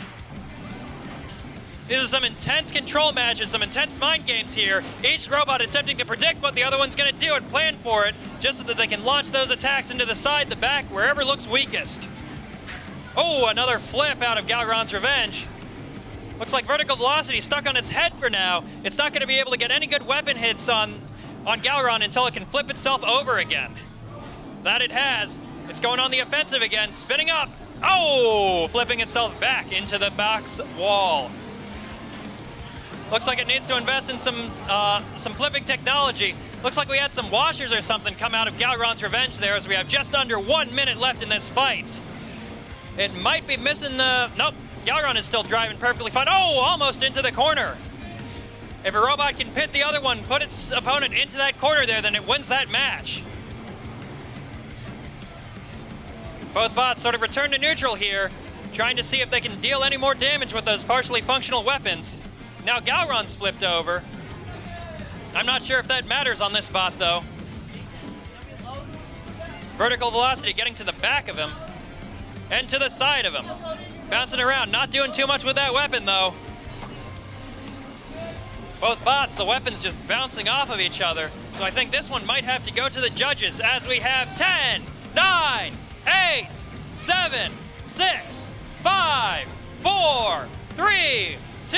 These are some intense control matches, some intense mind games here. Each robot attempting to predict what the other one's gonna do and plan for it, just so that they can launch those attacks into the side, the back, wherever looks weakest. Oh, another flip out of Galron's Revenge. Looks like vertical velocity stuck on its head for now. It's not gonna be able to get any good weapon hits on Galron until it can flip itself over again. That it has. It's going on the offensive again, spinning up. Oh, flipping itself back into the box wall. Looks like it needs to invest in some flipping technology. Looks like we had some washers or something come out of Galron's Revenge there, as we have just under 1 minute left in this fight. It might be missing the... Nope, Galron is still driving perfectly fine. Oh, almost into the corner. If a robot can pit the other one, put its opponent into that corner there, then it wins that match. Both bots sort of return to neutral here, trying to see if they can deal any more damage with those partially functional weapons. Now Galron's flipped over. I'm not sure if that matters on this bot, though. Vertical velocity getting to the back of him and to the side of him. Bouncing around, not doing too much with that weapon, though. Both bots, the weapons just bouncing off of each other. So I think this one might have to go to the judges, as we have 10, 9, 8, 7, 6, 5, 4, 3, 2,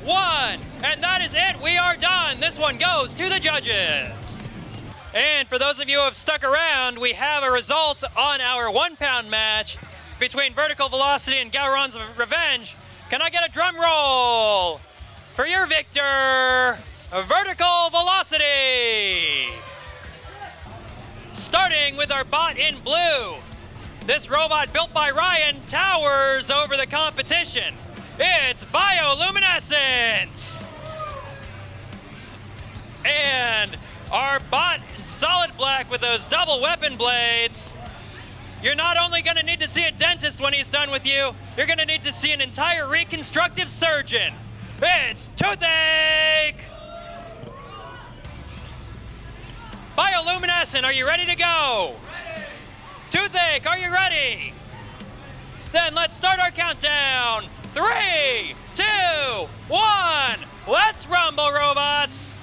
1. And that is it. We are done. This one goes to the judges. And for those of you who have stuck around, we have a result on our 1 pound match between Vertical Velocity and Galron's Revenge. Can I get a drum roll for your victor, Vertical Velocity? Starting with our bot in blue. This robot built by Ryan towers over the competition. It's Bioluminescent. And our bot in solid black with those double weapon blades. You're not only gonna need to see a dentist when he's done with you, you're gonna need to see an entire reconstructive surgeon. It's Toothache! Bioluminescent, are you ready to go? Ready. Toothache, are you ready? Then let's start our countdown. 3, 2, 1, let's rumble, robots!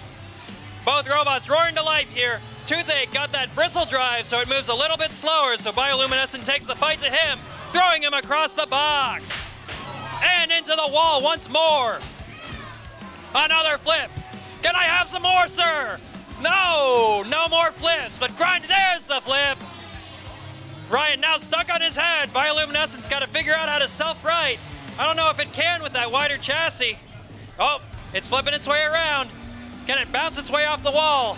Both robots roaring to life here. Toothache got that bristle drive, so it moves a little bit slower, so Bioluminescent takes the fight to him, throwing him across the box. And into the wall once more. Another flip. Can I have some more, sir? No, no more flips, but grind, there's the flip. Ryan now stuck on his head. Bioluminescent's got to figure out how to self-right. I don't know if it can with that wider chassis. Oh, it's flipping its way around. Can it bounce its way off the wall?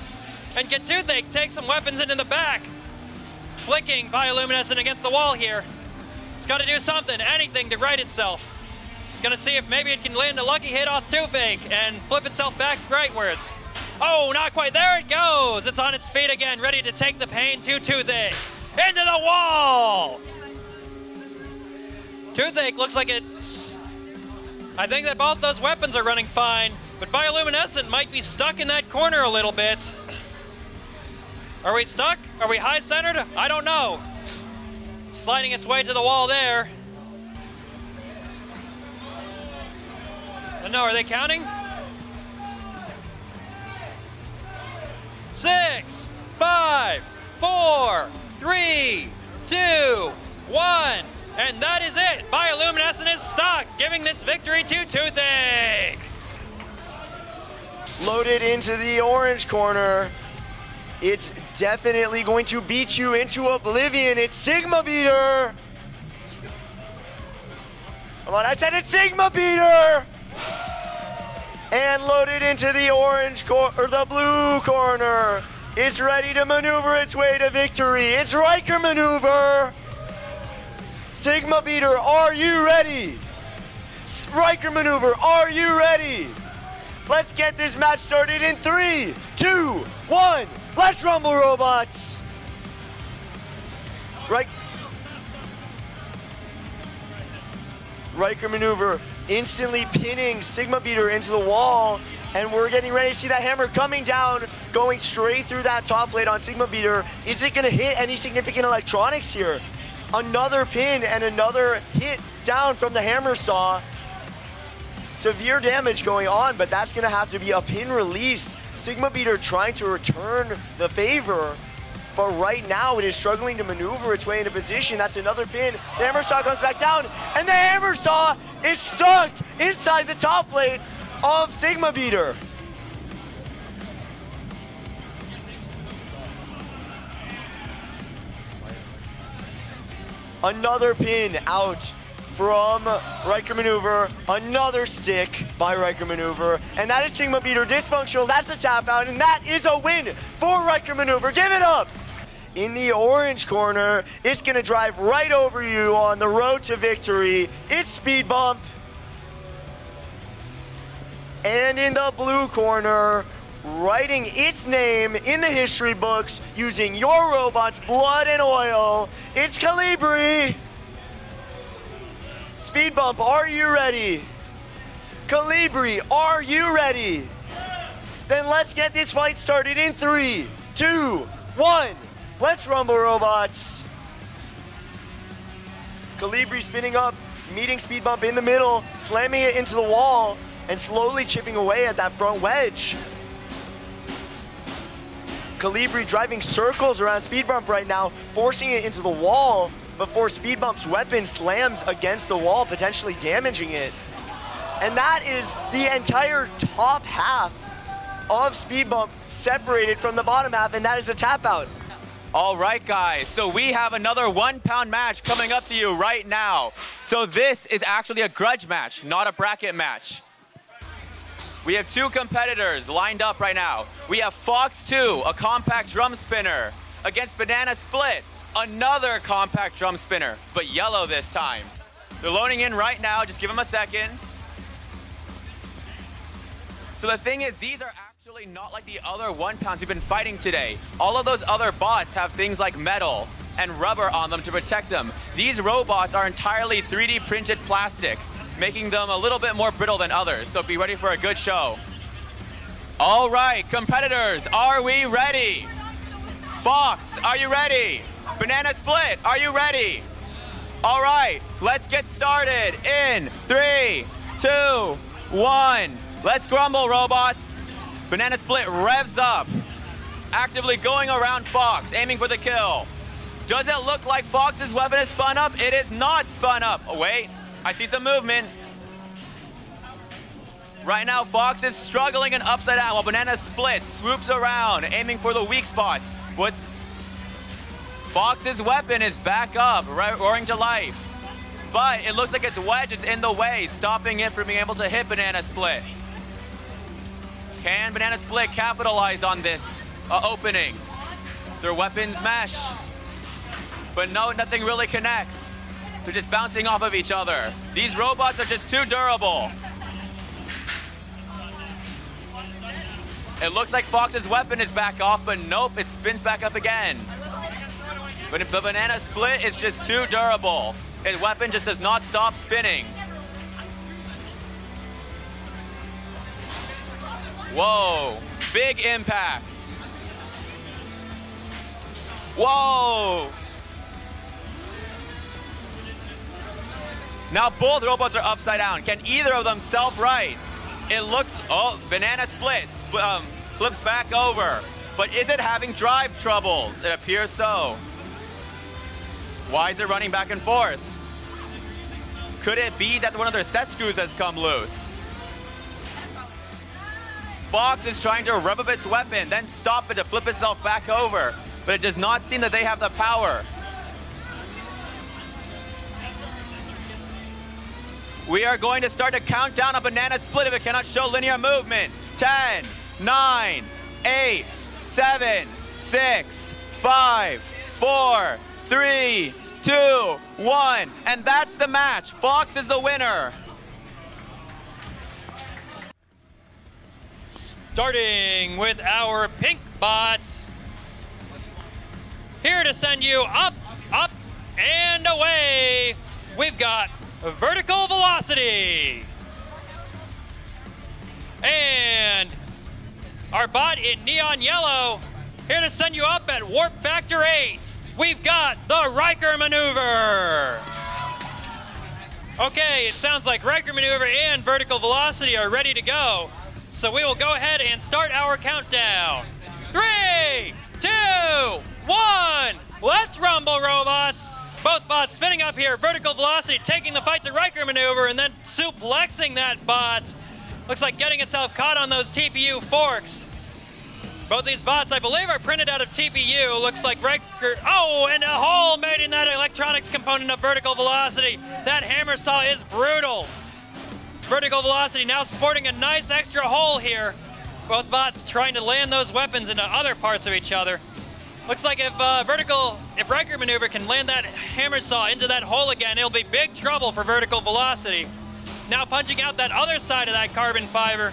And can Toothache take some weapons into the back? Flicking Bioluminescent against the wall here. It's got to do something, anything to right itself. It's going to see if maybe it can land a lucky hit off Toothache and flip itself back rightwards. Oh, not quite. There it goes. It's on its feet again, ready to take the pain to Toothache. Into the wall! Toothache looks like it's... I think that both those weapons are running fine, but Bioluminescent might be stuck in that corner a little bit. Are we stuck? Are we high-centered? I don't know. Sliding its way to the wall there. No, are they counting? 6, 5, 4, 3, 2, 1. And that is it. Bioluminescent is stuck, giving this victory to Toothache. Loaded into the orange corner. It's definitely going to beat you into oblivion. It's Sigma Beater. Come on, I said it's Sigma Beater. and loaded into the the blue corner. It's ready to maneuver its way to victory. It's Riker maneuver. Sigma Beater, are you ready? Riker maneuver, are you ready? Let's get this match started in 3, 2, 1. Let's rumble, robots. Riker maneuver, instantly pinning Sigma Beater into the wall, and we're getting ready to see that hammer coming down, going straight through that top plate on Sigma Beater. Is it gonna hit any significant electronics here? Another pin and another hit down from the hammer saw. Severe damage going on, but that's gonna have to be a pin release. Sigma Beater trying to return the favor, but right now it is struggling to maneuver its way into position. That's another pin. The hammer saw comes back down, and the hammer saw is stuck inside the top plate of Sigma Beater. Another pin out from Riker maneuver, another stick by Riker maneuver, and that is Sigma Beater dysfunctional. That's a tap out, and that is a win for Riker maneuver. Give it up. In the orange corner, it's gonna drive right over you on the road to victory. It's Speed Bump. And in the blue corner, writing its name in the history books using your robot's blood and oil, it's Calibri. Speed Bump, are you ready? Calibri, are you ready? Then let's get this fight started in 3, 2, 1. Let's rumble, robots. Calibri spinning up, meeting Speed Bump in the middle, slamming it into the wall, and slowly chipping away at that front wedge. Calibri driving circles around Speed Bump right now, forcing it into the wall before Speed Bump's weapon slams against the wall, potentially damaging it. And that is the entire top half of Speed Bump separated from the bottom half, and that is a tap out. All right, guys, so we have another 1 pound match coming up to you right now. So this is actually a grudge match, not a bracket match. We have 2 competitors lined up right now. We have Fox 2, a compact drum spinner, against Banana Split, another compact drum spinner, but yellow this time. They're loading in right now, just give them a second. So the thing is, these are actually not like the other 1 pounds we've been fighting today. All of those other bots have things like metal and rubber on them to protect them. These robots are entirely 3D printed plastic, making them a little bit more brittle than others, so be ready for a good show. All right, competitors, are we ready? Fox, are you ready? Banana Split, are you ready? All right, let's get started in 3, 2, 1. Let's grumble, robots. Banana Split revs up, actively going around Fox, aiming for the kill. Does it look like Fox's weapon is spun up? It is not spun up. Oh, wait, I see some movement. Right now, Fox is struggling and upside down while Banana Split swoops around, aiming for the weak spots. Fox's weapon is back up, roaring to life. But it looks like its wedge is in the way, stopping it from being able to hit Banana Split. Can Banana Split capitalize on this opening? Their weapons mesh. But no, nothing really connects. They're just bouncing off of each other. These robots are just too durable. It looks like Fox's weapon is back off, but nope, it spins back up again. But the Banana Split is just too durable. His weapon just does not stop spinning. Whoa, big impacts. Whoa. Now both robots are upside down. Can either of them self-right? It looks, oh, Banana Splits, flips back over. But is it having drive troubles? It appears so. Why is it running back and forth? Could it be that one of their set screws has come loose? Fox is trying to rev up its weapon, then stop it to flip itself back over. But it does not seem that they have the power. We are going to start a countdown on Banana Split if it cannot show linear movement. 10, 9, 8, 7, 6, 5, 4, 3, 2, 1. And that's the match. Fox is the winner. Starting with our pink bots. Here to send you up, up, and away. We've got Vertical Velocity. And our bot in neon yellow, here to send you up at Warp Factor 8. We've got the Riker Maneuver. Okay, it sounds like Riker Maneuver and Vertical Velocity are ready to go. So we will go ahead and start our countdown. 3, 2, 1, let's rumble, robots. Both bots spinning up here. Vertical Velocity taking the fight to Riker Maneuver and then suplexing that bot. Looks like getting itself caught on those TPU forks. Both these bots, I believe, are printed out of TPU. Looks like Riker, oh, and a hole made in that electronics component of Vertical Velocity. That hammer saw is brutal. Vertical Velocity now sporting a nice extra hole here. Both bots trying to land those weapons into other parts of each other. Looks like if Riker Maneuver can land that hammer saw into that hole again, it'll be big trouble for Vertical Velocity. Now punching out that other side of that carbon fiber.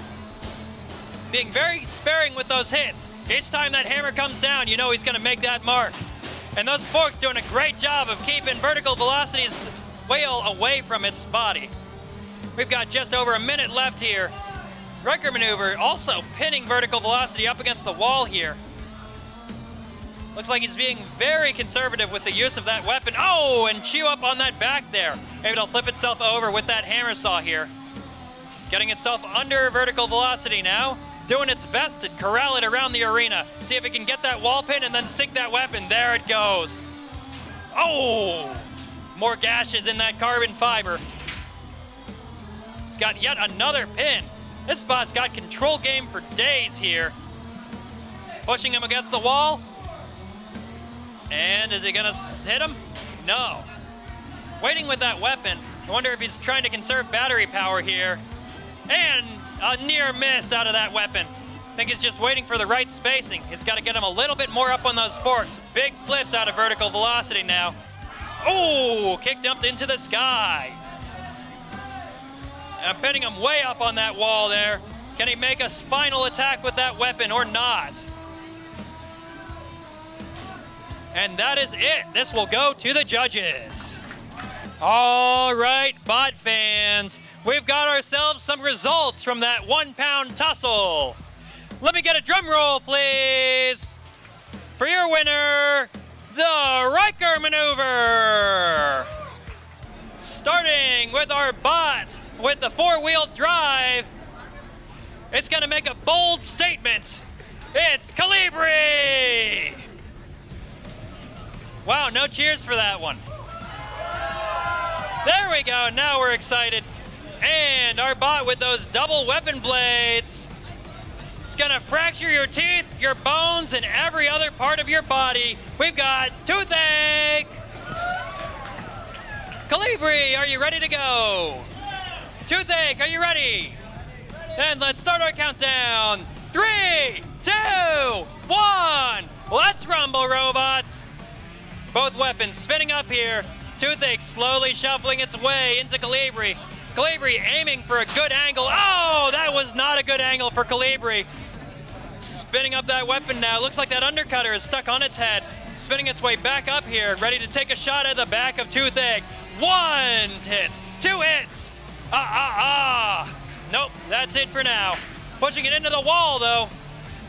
Being very sparing with those hits. Each time that hammer comes down, you know he's gonna make that mark. And those forks doing a great job of keeping Vertical Velocity's whale away from its body. We've got just over a minute left here. Riker Maneuver also pinning Vertical Velocity up against the wall here. Looks like he's being very conservative with the use of that weapon. Oh, and chew up on that back there. Maybe it'll flip itself over with that hammer saw here. Getting itself under Vertical Velocity now. Doing its best to corral it around the arena. See if it can get that wall pin and then sink that weapon. There it goes. Oh, more gashes in that carbon fiber. It's got yet another pin. This spot's got control game for days here. Pushing him against the wall. And is he gonna hit him? No. Waiting with that weapon. I wonder if he's trying to conserve battery power here. And a near miss out of that weapon. I think he's just waiting for the right spacing. He's got to get him a little bit more up on those forks. Big flips out of Vertical Velocity now. Oh, kick dumped into the sky. And I'm pitting him way up on that wall there. Can he make a final attack with that weapon or not? And that is it. This will go to the judges. All right, bot fans. We've got ourselves some results from that 1 pound tussle. Let me get a drum roll, please. For your winner, the Riker Maneuver. Starting with our bot with the 4-wheel drive. It's gonna make a bold statement. It's Calibri. Wow, no cheers for that one. There we go, now we're excited. And our bot with those double weapon blades. It's gonna fracture your teeth, your bones, and every other part of your body. We've got Toothache. Calibri, are you ready to go? Toothache, are you ready? Then let's start our countdown. 3, 2, 1. Let's rumble, robots. Both weapons spinning up here. Toothache slowly shuffling its way into Calibri. Calibri aiming for a good angle. Oh, that was not a good angle for Calibri. Spinning up that weapon now. Looks like that undercutter is stuck on its head. Spinning its way back up here, ready to take a shot at the back of Toothache. 1 hit, 2 hits. Nope, that's it for now. Pushing it into the wall though.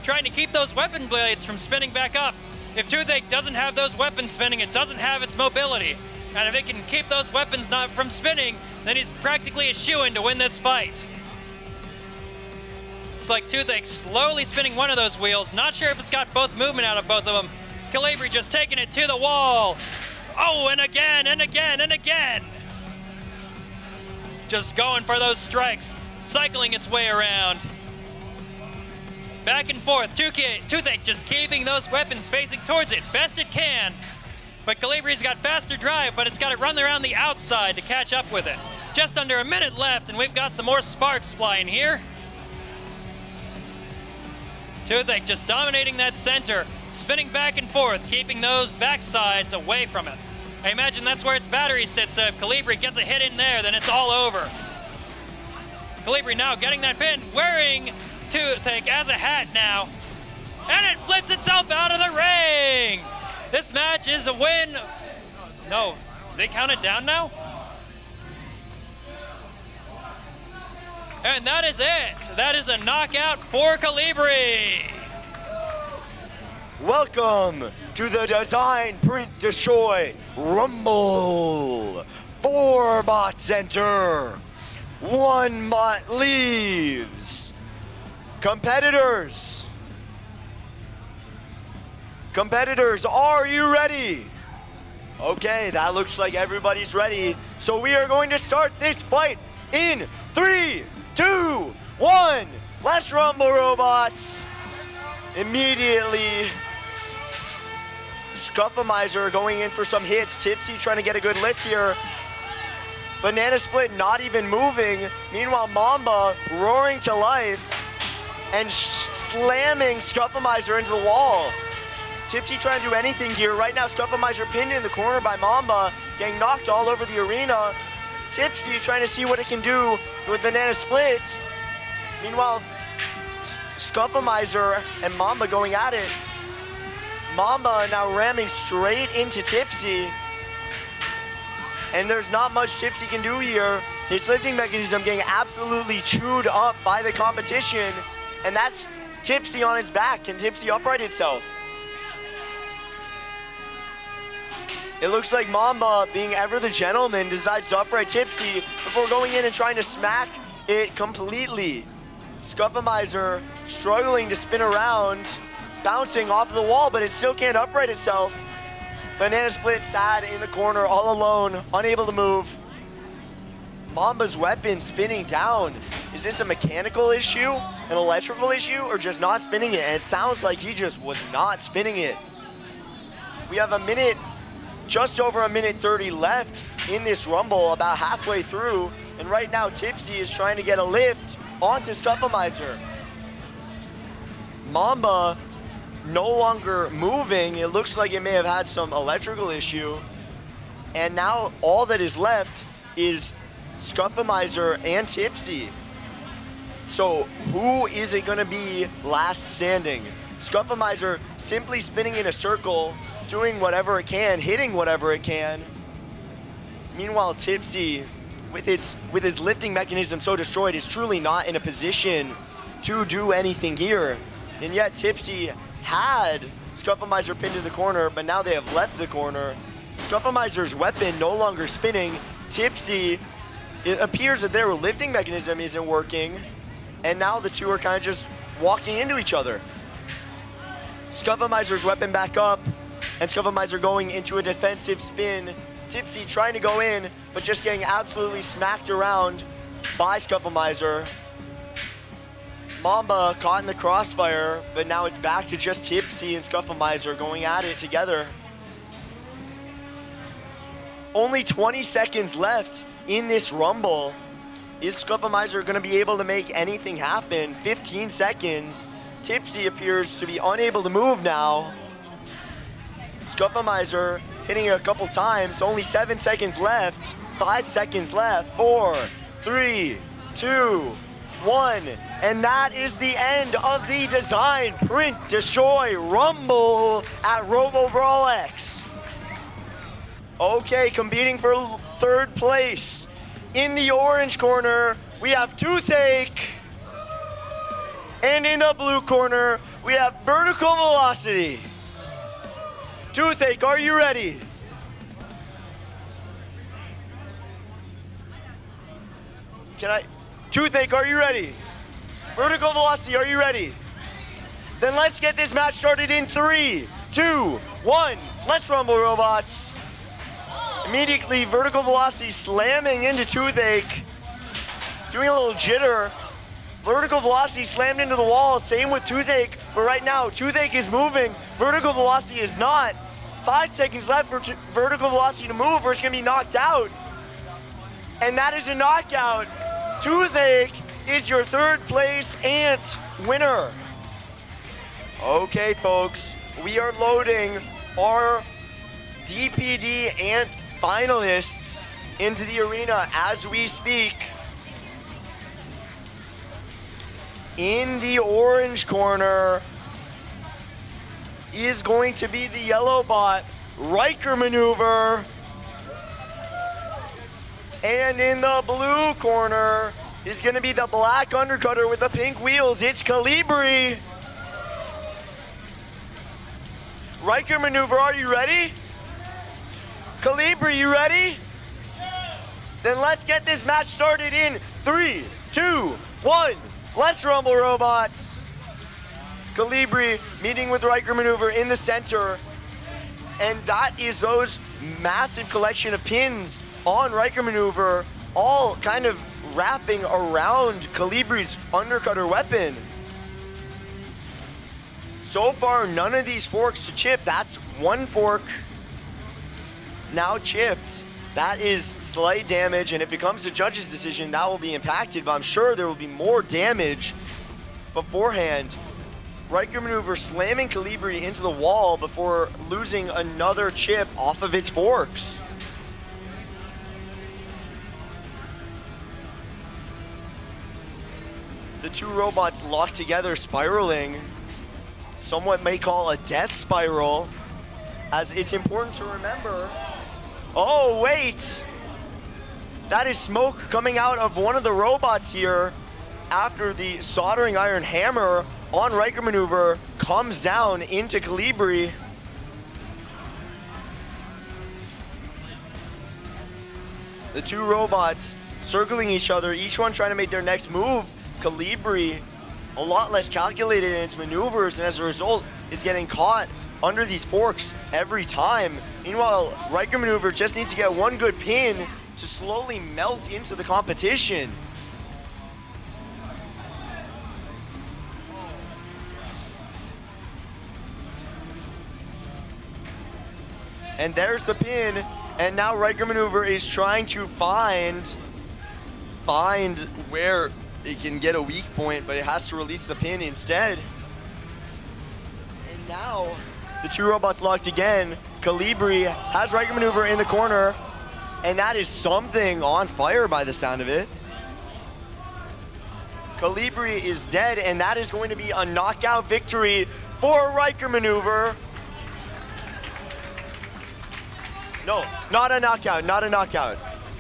Trying to keep those weapon blades from spinning back up. If Toothache doesn't have those weapons spinning, it doesn't have its mobility. And if it can keep those weapons not from spinning, then he's practically a shoo-in to win this fight. It's like Toothache slowly spinning one of those wheels. Not sure if it's got both movement out of both of them. Calibri just taking it to the wall. Oh, and again, and again, and again. Just going for those strikes, cycling its way around. Back and forth, Toothache just keeping those weapons facing towards it best it can. But Calibri's got faster drive, but it's got to run around the outside to catch up with it. Just under a minute left, and we've got some more sparks flying here. Toothache just dominating that center, spinning back and forth, keeping those backsides away from it. I imagine that's where its battery sits, so if Calibri gets a hit in there, then it's all over. Calibri now getting that pin, wearing Toothache as a hat now, and it flips itself out of the ring! This match is a win. No, do they count it down now? And that is it. That is a knockout for Calibri. Welcome to the Design Print Destroy Rumble. 4 bots enter, 1 bot leaves. Competitors, are you ready? Okay, that looks like everybody's ready. So we are going to start this fight in 3, 2, 1. Let's rumble, robots. Immediately, Scuffimizer going in for some hits. Tipsy trying to get a good lift here. Banana Split not even moving. Meanwhile, Mamba roaring to life and slamming Scuffimizer into the wall. Tipsy trying to do anything here. Right now, Scuffimizer pinned in the corner by Mamba, getting knocked all over the arena. Tipsy trying to see what it can do with Banana Split. Meanwhile, Scuffimizer and Mamba going at it. Mamba now ramming straight into Tipsy. And there's not much Tipsy can do here. His lifting mechanism getting absolutely chewed up by the competition. And that's Tipsy on its back. Can Tipsy upright itself? It looks like Mamba, being ever the gentleman, decides to upright Tipsy before going in and trying to smack it completely. Scuffimizer struggling to spin around, bouncing off the wall, but it still can't upright itself. Banana Split sad in the corner, all alone, unable to move. Mamba's weapon spinning down. Is this a mechanical issue, an electrical issue, or just not spinning it? And it sounds like he just was not spinning it. We have just over a minute 30 left in this rumble, about halfway through. And right now, Tipsy is trying to get a lift onto Scuffimizer. Mamba no longer moving. It looks like it may have had some electrical issue. And now all that is left is Scuffimizer and Tipsy. So who is it gonna be last standing? Scuffimizer simply spinning in a circle, doing whatever it can, hitting whatever it can. Meanwhile, Tipsy, with its lifting mechanism so destroyed, is truly not in a position to do anything here. And yet Tipsy had Scuffimizer pinned in the corner, but now they have left the corner. Scuffimizer's weapon no longer spinning. Tipsy, it appears that their lifting mechanism isn't working, and now the two are kind of just walking into each other. Scuffimizer's weapon back up, and Scuffimizer going into a defensive spin. Tipsy trying to go in, but just getting absolutely smacked around by Scuffimizer. Mamba caught in the crossfire, but now it's back to just Tipsy and Scuffimizer going at it together. Only 20 seconds left in this rumble. Is Scuffimizer going to be able to make anything happen? 15 seconds. Tipsy appears to be unable to move now. Scuffimizer hitting a couple times. Only 7 seconds left. 5 seconds left. 4, 3, 2, 1. And that is the end of the Design, Print, Destroy Rumble at Robobrawl X. Okay, competing for 3rd place. In the orange corner, we have Toothache. And in the blue corner, we have Vertical Velocity. Toothache, are you ready? Toothache, are you ready? Vertical Velocity, are you ready? Then let's get this match started in 3, 2, 1. Let's rumble, robots. Immediately, Vertical Velocity slamming into Toothache, doing a little jitter. Vertical Velocity slammed into the wall, same with Toothache, but right now, Toothache is moving, Vertical Velocity is not. 5 seconds left for Vertical Velocity to move or it's gonna be knocked out. And that is a knockout. Toothache is your third place ant winner. Okay, folks, we are loading our DPD ant finalists into the arena as we speak. In the orange corner is going to be the yellow bot, Riker Maneuver. And in the blue corner is going to be the black undercutter with the pink wheels. It's Calibri. Riker Maneuver, are you ready? Calibri, you ready? Then let's get this match started in 3, 2, 1. Let's rumble, robots. Calibri meeting with Riker Maneuver in the center. And that is those massive collection of pins on Riker Maneuver, all kind of wrapping around Calibri's undercutter weapon. So far, none of these forks to chip. That's one fork now chipped. That is slight damage, and if it comes to judge's decision, that will be impacted, but I'm sure there will be more damage beforehand. Riker Maneuver slamming Calibri into the wall before losing another chip off of its forks. The two robots locked together, spiraling. Somewhat may call a death spiral, as it's important to remember. Oh, wait! That is smoke coming out of one of the robots here after the soldering iron hammer on Riker Maneuver comes down into Calibri. The two robots circling each other, each one trying to make their next move. Calibri, a lot less calculated in its maneuvers, and as a result, is getting caught under these forks every time. Meanwhile, Riker Maneuver just needs to get one good pin to slowly melt into the competition. And there's the pin, and now Riker Maneuver is trying to find where it can get a weak point, but it has to release the pin instead. And now the two robots locked again. Calibri has Riker Maneuver in the corner, and that is something on fire by the sound of it. Calibri is dead, and that is going to be a knockout victory for Riker Maneuver. No, not a knockout, not a knockout.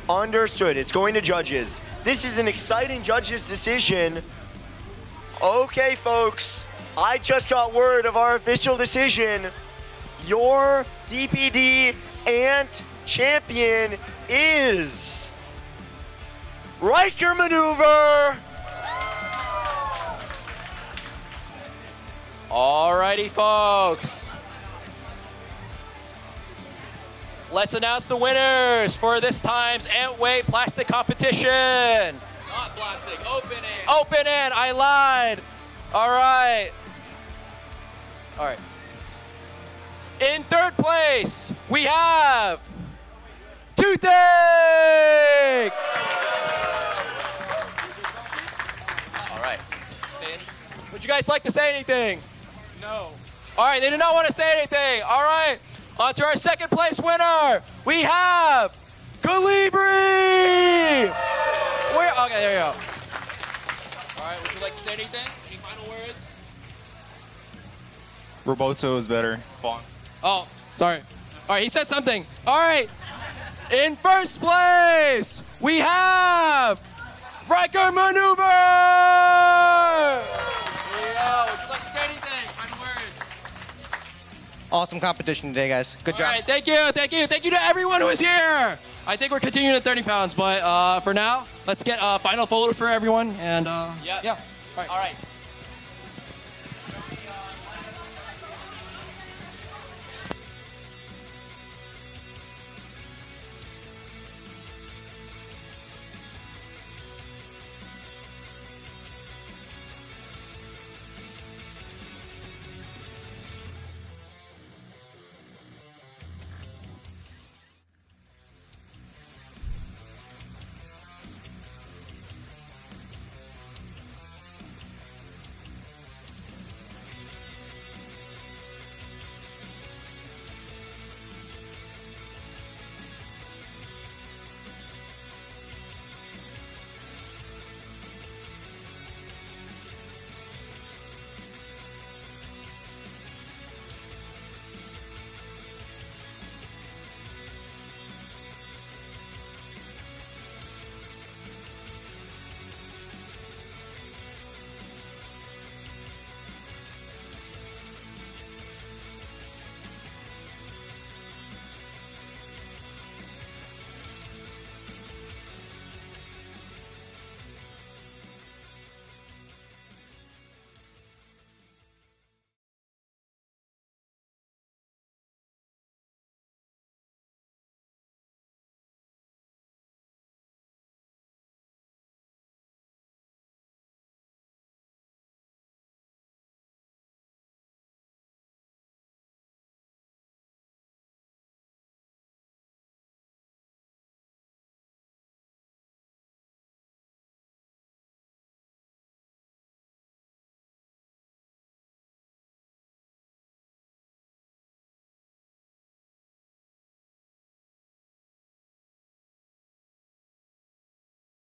Understood, it's going to judges. This is an exciting judges decision. Okay, folks, I just got word of our official decision. Your DPD Ant champion is Riker Maneuver. Alrighty, folks. Let's announce the winners for this time's Ant-Weight Plastic Competition. Not plastic, open it. Open it, I lied. All right. In third place, we have Toothache. All right. Would you guys like to say anything? No. All right, they do not want to say anything. All right, on to our second place winner. We have Calibri. Okay, there you go. All right, would you like to say anything? Any final words? Roboto is better. Font. Oh, sorry. All right, he said something. All right, in first place, we have Riker Maneuver. There you go. Would you like to say anything? Final words? Awesome competition today, guys. Good job. All right, thank you to everyone who is here. I think we're continuing at 30 pounds, but for now, let's get a final photo for everyone, and yeah. All right.